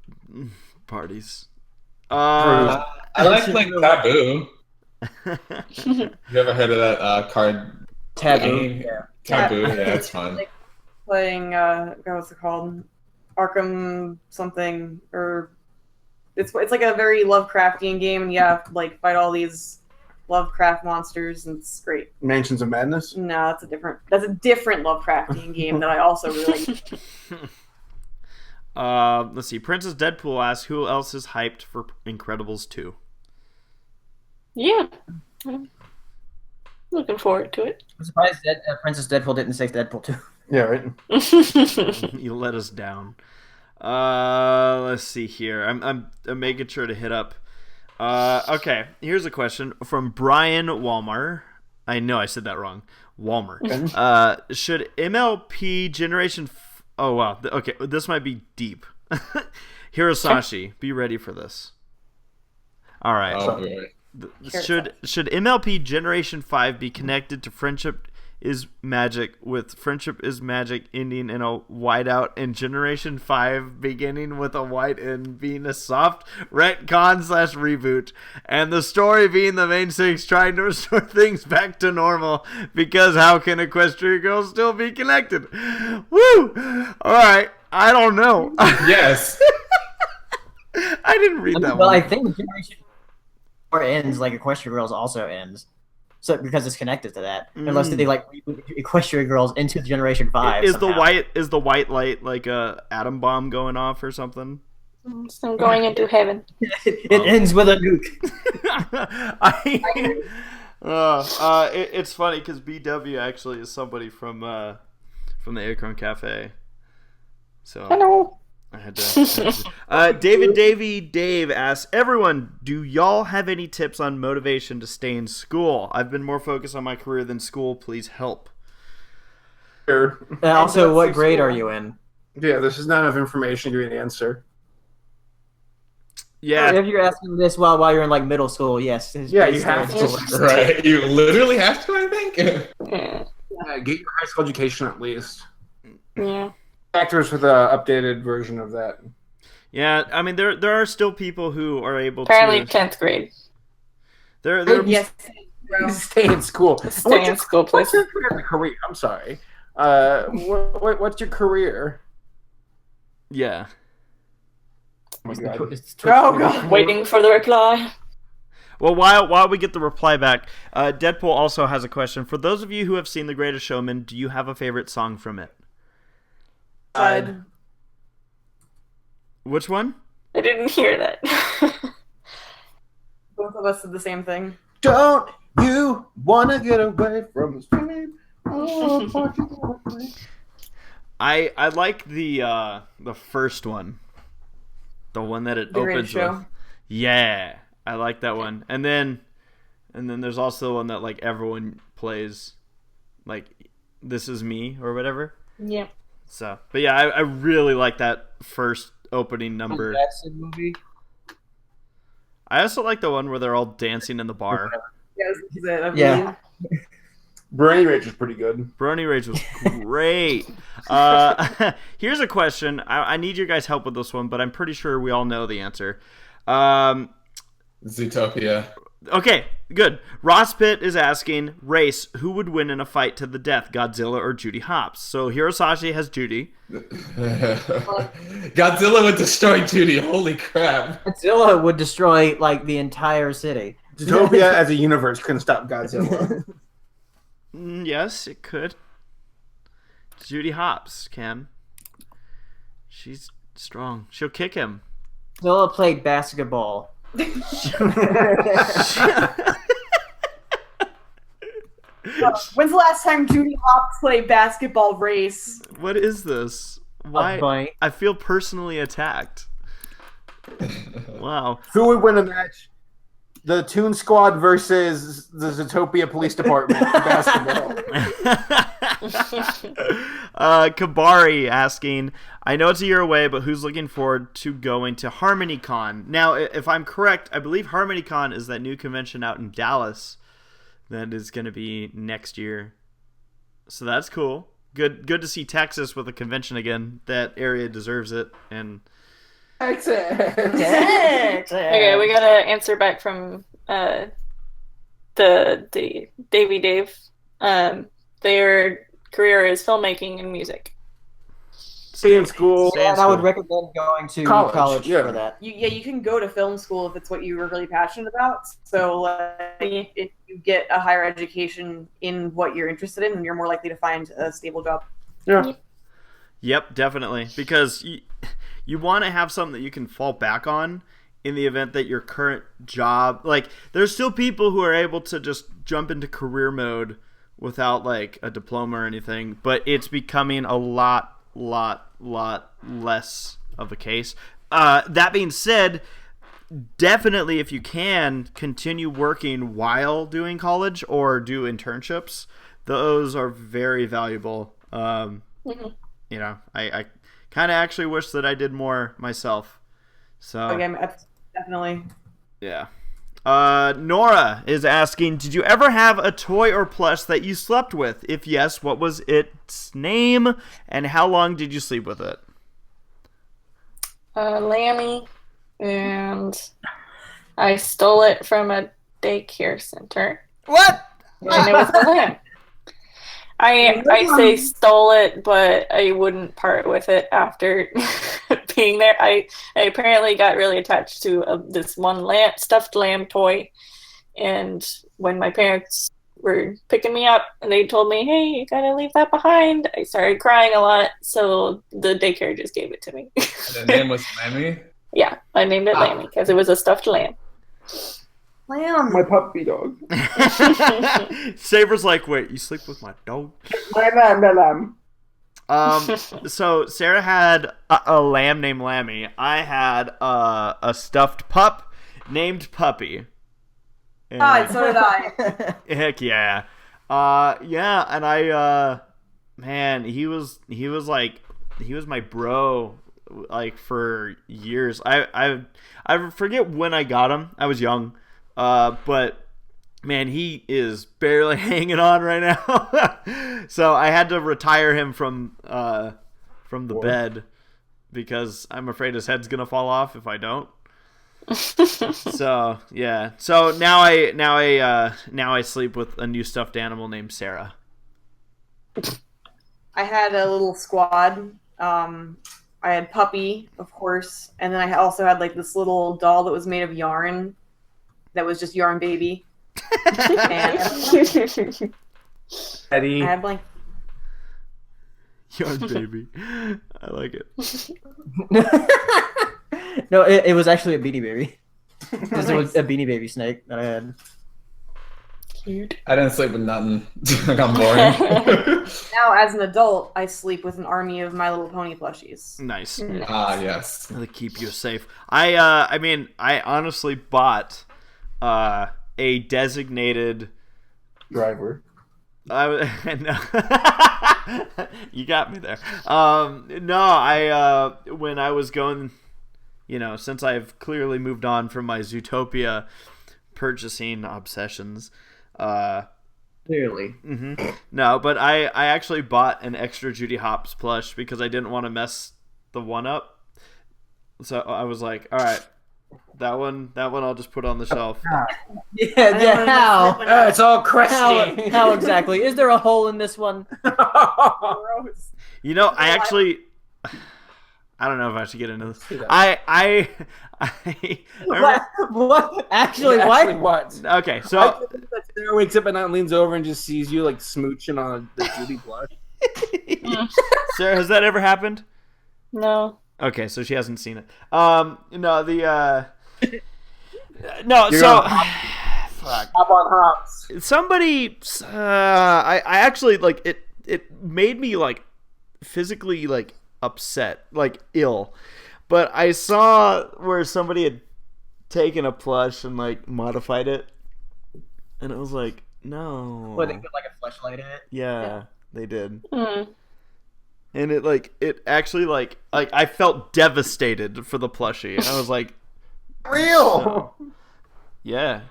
parties. I like playing Taboo. You ever heard of that card Taboo. game? Taboo, yeah, it's fun. Playing, what's it called? Arkham something, or it's like a very Lovecraftian game, and you have to like fight all these Lovecraft monsters, and it's great. Mansions of Madness? No, that's a different Lovecraftian game that I also really like. Let's see. Princess Deadpool asks, who else is hyped for Incredibles 2? Yeah, I'm looking forward to it. I'm surprised that Princess Deadpool didn't say Deadpool 2. Yeah, right. You let us down. Let's see here. I'm making sure to hit up. Okay, here's a question from Brian Walmart. I know I said that wrong. Walmart. Should MLP generation? Oh wow. Okay, this might be deep. Hirosashii, be ready for this. All right. Oh, boy. Should MLP Generation 5 be connected to Friendship is Magic, with Friendship is Magic ending in a whiteout and Generation 5 beginning with a white and being a soft retcon/reboot, and the story being the main six trying to restore things back to normal, because how can Equestria Girls still be connected? Woo! Alright, I don't know. Yes. I didn't read that Well, one. I think Generation 4 ends like Equestria Girls also ends. So because it's connected to that, unless they like reboot Equestria Girls into Generation 5. Is somehow. the white light like a atom bomb going off or something? I'm going into heaven. It ends with a nuke. It's funny because BW actually is somebody from the Acorn Cafe. So Hello. I had to. Dave asks, everyone, do y'all have any tips on motivation to stay in school? I've been more focused on my career than school. Please help. Sure. Also, what grade are you in? Yeah, this is not enough information to give you an answer. Yeah. If you're asking this while you're in like middle school, yes. Yeah, you have to. Right. You literally have to, I think. Yeah. Get your high school education at least. Yeah. Factors with an updated version of that. Yeah, I mean there are still people who are able Apparently, to 10th grade. they're Yes. Stay in school. Stay in school, please. What's your career? I'm sorry. What's your career? yeah. Oh, God. Oh, God. Waiting for the reply. Well, while we get the reply back, Deadpool also has a question. For those of you who have seen The Greatest Showman, do you have a favorite song from it? Which one? I didn't hear that. Both of us did the same thing. Don't you wanna get away from the stream? I like the first one, the one that it The Greatest opens with. Show. Yeah, I like that one. And then there's also the one that like everyone plays, like "This Is Me" or whatever. Yeah. So, but yeah, I really like that first opening number. Jackson movie. I also like the one where they're all dancing in the bar. Yeah, this is it, I Yeah. believe. Brain Rage is pretty good. Brony Rage was great. Here's a question. I need your guys' help with this one, but I'm pretty sure we all know the answer. Zootopia. Okay, good. Ross Pitt is asking, race, who would win in a fight to the death, Godzilla or Judy Hopps? So Hirosashii has Judy. Godzilla would destroy Judy. Holy crap. Godzilla would destroy like the entire city. Zootopia as a universe couldn't stop Godzilla. Yes, it could. Judy Hopps can. She's strong. She'll kick him. Godzilla played basketball. When's the last time Judy Hopps played basketball race? What is this? Why? Funny. I feel personally attacked. Wow. Who would win a match? The Toon Squad versus the Zootopia Police Department in basketball. Kabari asking, I know it's a year away, but who's looking forward to going to HarmonyCon? Now, if I'm correct, I believe HarmonyCon is that new convention out in Dallas that is going to be next year. So that's cool. Good to see Texas with a convention again. That area deserves it. And Okay, we got an answer back from the Davy Dave. Their career is filmmaking and music. Stay in school. Stay in And I would school. recommend going to College, college yeah. for that. You can go to film school if it's what you were really passionate about. So like, if you get a higher education in what you're interested in, then you're more likely to find a stable job. Yeah. Yep, definitely. Because you want to have something that you can fall back on in the event that your current job, like, there's still people who are able to just jump into career mode without like a diploma or anything, but it's becoming a lot less of a case. That being said, definitely if you can continue working while doing college or do internships, those are very valuable. You know, I kind of actually wish that I did more myself. So Okay, definitely. yeah. Nora is asking, did you ever have a toy or plush that you slept with? If yes, what was its name and how long did you sleep with it? Lammy, and I stole it from a daycare center. What? And it was a lamb. I say stole it, but I wouldn't part with it after being there. I apparently got really attached to this one stuffed lamb toy, and when my parents were picking me up and they told me, "Hey, you gotta leave that behind," I started crying a lot. So the daycare just gave it to me. The name was Lammy? Yeah, I named it Lammy because it was a stuffed lamb. Lamb. My puppy dog. Saber's like, wait, you sleep with my dog? My lamb. So Sarah had a lamb named Lammy. I had a stuffed pup named Puppy. And, So did I. heck yeah. Yeah, and I man, he was my bro like for years. I forget when I got him. I was young. But man, he is barely hanging on right now. So I had to retire him from the bed because I'm afraid his head's gonna fall off if I don't. So yeah. So now I sleep with a new stuffed animal named Sarah. I had a little squad. I had Puppy, of course, and then I also had like this little doll that was made of yarn. That was just Yarn Baby. And Eddie. I had blank. Yarn Baby. I like it. No, it was actually a Beanie Baby. Because it was a Beanie Baby snake that I had. Cute. I didn't sleep with nothing. Like, I'm boring. Now, as an adult, I sleep with an army of My Little Pony plushies. Nice. Yes. They'll keep you safe. I mean, I honestly bought a designated Driver. no. You got me there. No, when I was going, since I've clearly moved on from my Zootopia purchasing obsessions, Clearly. no, but I actually bought an extra Judy Hopps plush because I didn't want to mess the one up. So I was like, all right, that one I'll just put on the shelf. Yeah, how? It's all crusty. How exactly? Is there a hole in this one? Gross. I actually, I don't know if I should get into this. I remember, What? Actually, Actually, what? what? okay, so Sarah wakes up at night and leans over and just sees you like smooching on the Judy blush. Sarah, has that ever happened? No. Okay, so she hasn't seen it. No, the no, You're so on fuck. Hop on hops. Somebody, I actually like it. It made me like physically like upset, like ill. But I saw where somebody had taken a plush and like modified it, and it was like, no. What, they put like a flashlight in it? Yeah, they did. Mm. And it actually like I felt devastated for the plushie. And I was like, Real. yeah.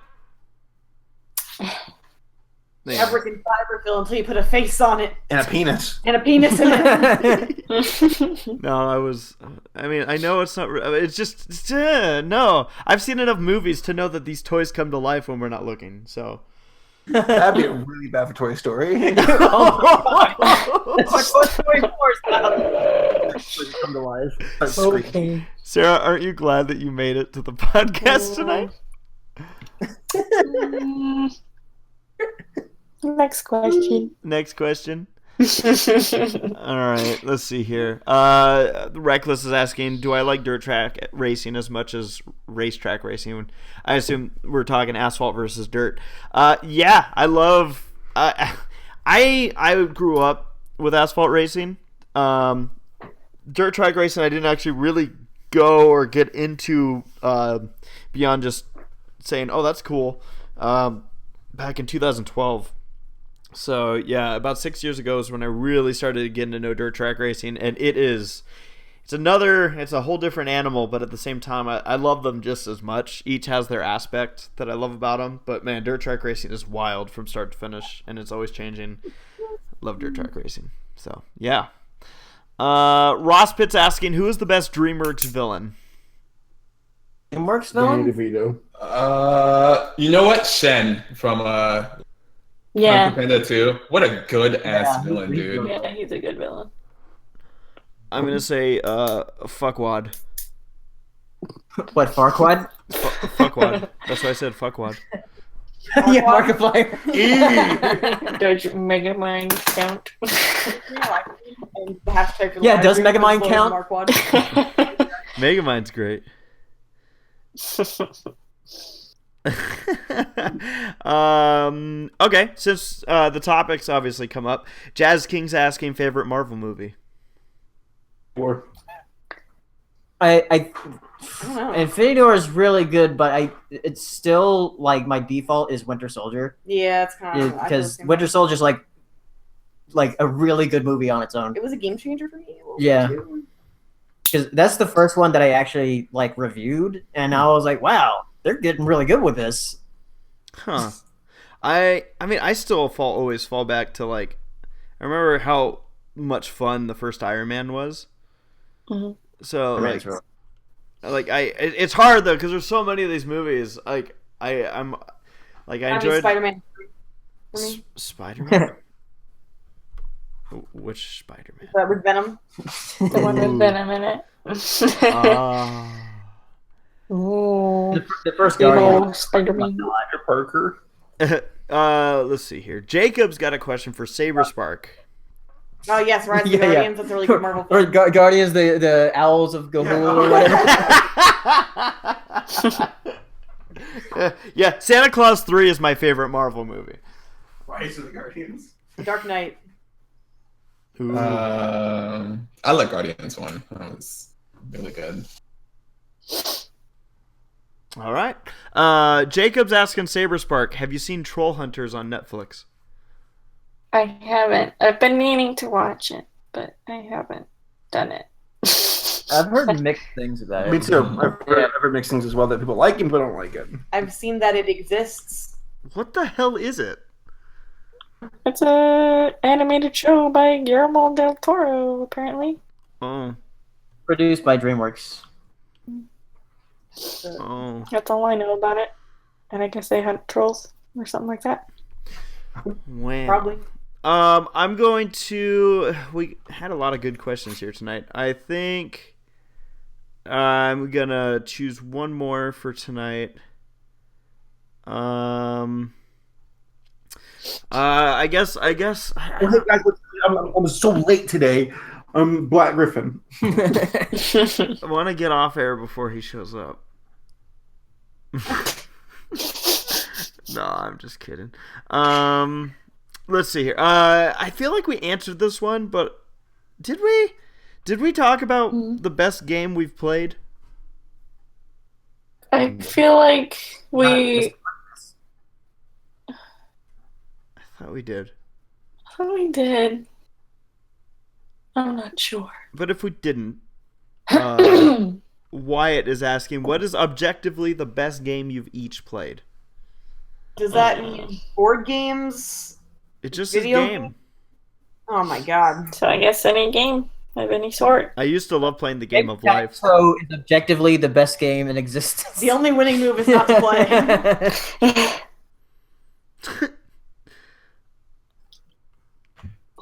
Never can fiberfill until you put a face on it And a penis. and a penis in it. No, I mean, I know it's not. It's just no. I've seen enough movies to know that these toys come to life when we're not looking. So. That'd be really bad for Toy Story. It's like what Toy Force Come to life. Okay. Sarah, aren't you glad that you made it to the podcast tonight? Next question. Next question. All right, let's see here. Reckless is asking, do I like dirt track racing as much as racetrack racing? I assume we're talking asphalt versus dirt. Yeah, I love. I grew up with asphalt racing. Dirt track racing, I didn't actually really go or get into beyond just saying, "Oh, that's cool." Back in 2012. So yeah, about 6 years ago is when I really started getting to know dirt track racing, and it's a whole different animal, but at the same time, I love them just as much. Each has their aspect that I love about them, but man, dirt track racing is wild from start to finish, and it's always changing. Love dirt track racing. So yeah. Ross Pitt's asking, who is the best DreamWorks villain? DreamWorks Danny villain? DeVito. You know what? Shen from Kung Yeah. Fu Panda 2. What a good ass Yeah, villain, dude. Yeah, he's a good villain. I'm gonna say fuckwad. What, Farquaad? Fuckwad. That's why I said fuckwad. Yeah, Markiplier. Does Megamind count? And the hashtag for the Yeah, live does stream Megamind was count? Marquand. Megamind's great. Okay, since the topics obviously come up, Jazz King's asking favorite Marvel movie. Or I don't know. Infinity War is really good, but it's still like my default is Winter Soldier. Yeah, it's kind of Because Winter Soldier's like a really good movie on its own. It was a game changer for me. a little bit, Yeah. too. Because that's the first one that I actually like reviewed, and I was like, wow, they're getting really good with this. Huh. I mean, I still always fall back to like, I remember how much fun the first Iron Man was. Mhm. So Iron like, Man's real. it's hard though because there's so many of these movies. Like I'm like I enjoyed Spider-Man. For me. Spider-Man. Which Spider-Man? With Venom. The one with Venom in it. Ooh. The first Evil Guardian. Spider-Man. Peter Parker. Let's see here. Jacob's got a question for Saberspark. Oh yes, Rise of the Yeah, yeah. Guardians. That's a really good Marvel Or film. Guardians, the Owls of Gahul or whatever. Yeah, Santa Claus 3 is my favorite Marvel movie. Rise of the Guardians. Dark Knight. Ooh. I like Guardians 1. That was really good. All right. Jacob's asking Saberspark, have you seen Troll Hunters on Netflix? I haven't. I've been meaning to watch it, but I haven't done it. I've heard mixed things about it. Me too. I've heard mixed things as well that people like and people don't like it. I've seen that it exists. What the hell is it? It's a animated show by Guillermo del Toro, apparently. Oh. Produced by DreamWorks. Oh. That's all I know about it. And I guess they hunt trolls or something like that. Wow. Probably. I'm going to. We had a lot of good questions here tonight. I think I'm gonna choose one more for tonight. I guess. Well, hey guys, I'm so late today. I'm Black Griffin. I want to get off air before he shows up. No, I'm just kidding. Let's see here. I feel like we answered this one, but did we? Did we talk about the best game we've played? I feel like we. I thought we did. I thought we did. I'm not sure. But if we didn't, Wyatt is asking, what is objectively the best game you've each played? Does that mean board games? It just says Video game. Oh my god. So I guess any game of any sort. I used to love playing the game of life. So it's objectively the best game in existence. The only winning move is not to play.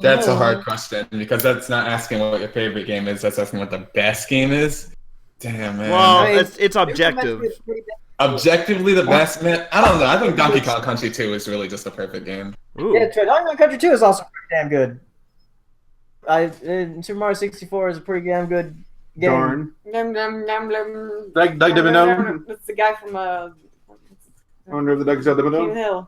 That's a hard question because that's not asking what your favorite game is. That's asking what the best game is. Damn, man. Well, I mean, it's objective. Objectively, the best, man. I don't know. I think Donkey Kong Country 2 is really just a perfect game. Ooh. Yeah, Donkey Kong Country 2 is also pretty damn good. Super Mario 64 is a pretty damn good game. Darn. Nom, nom, nom, nom. Doug Dimmadome. That's the guy from Owner of the Doug King Dimmadome. Hill.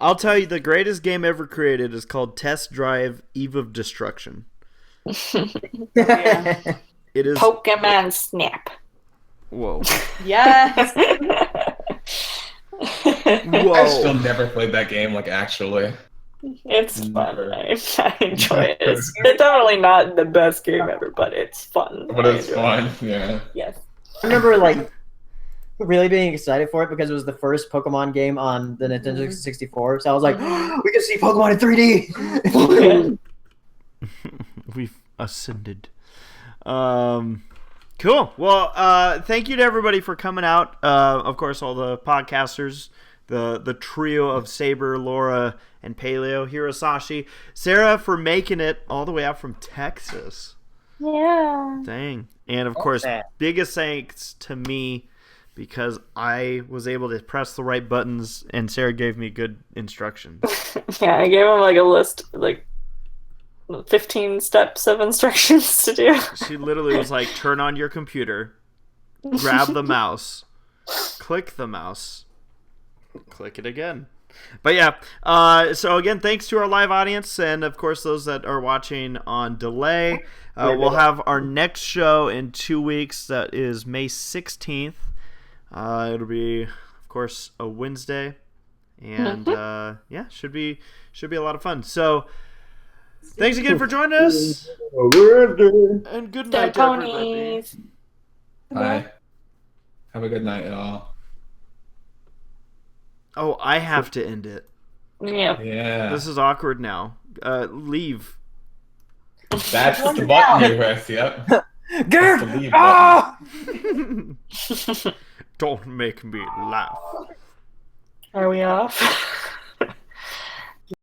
I'll tell you, the greatest game ever created is called Test Drive Eve of Destruction. Yeah. It is. Pokemon Snap. Whoa. Yes. I still Whoa. never played that game, like, actually. It's fun. I enjoy it. It's definitely not the best game ever, but it's fun. But I it's enjoy fun, it. yeah. Yes. I remember like really being excited for it because it was the first Pokemon game on the Nintendo 64. So I was like, we can see Pokemon in 3D. We've ascended. Cool. Well, thank you to everybody for coming out. Of course, all the podcasters, the trio of Saber, Laura, and Paleo, Hirosashii, Sarah for making it all the way out from Texas. Yeah. Dang. And of course, biggest thanks to me because I was able to press the right buttons and Sarah gave me good instructions. Yeah, I gave him like a list, like 15 steps of instructions to do. She literally was like, turn on your computer, grab the mouse, click the mouse, click it again. But yeah, so again, thanks to our live audience and of course those that are watching on delay. We'll have our next show in 2 weeks. That is May 16th. It'll be, of course, a Wednesday, and yeah, should be a lot of fun. So, thanks again for joining us, and good night to everybody. Ponies. Bye. Have a good night, y'all. Oh, I have to end it. Yeah. Yeah. This is awkward now. Leave. That's the button you press, yep. That's the leave button. Don't make me laugh. Are we off?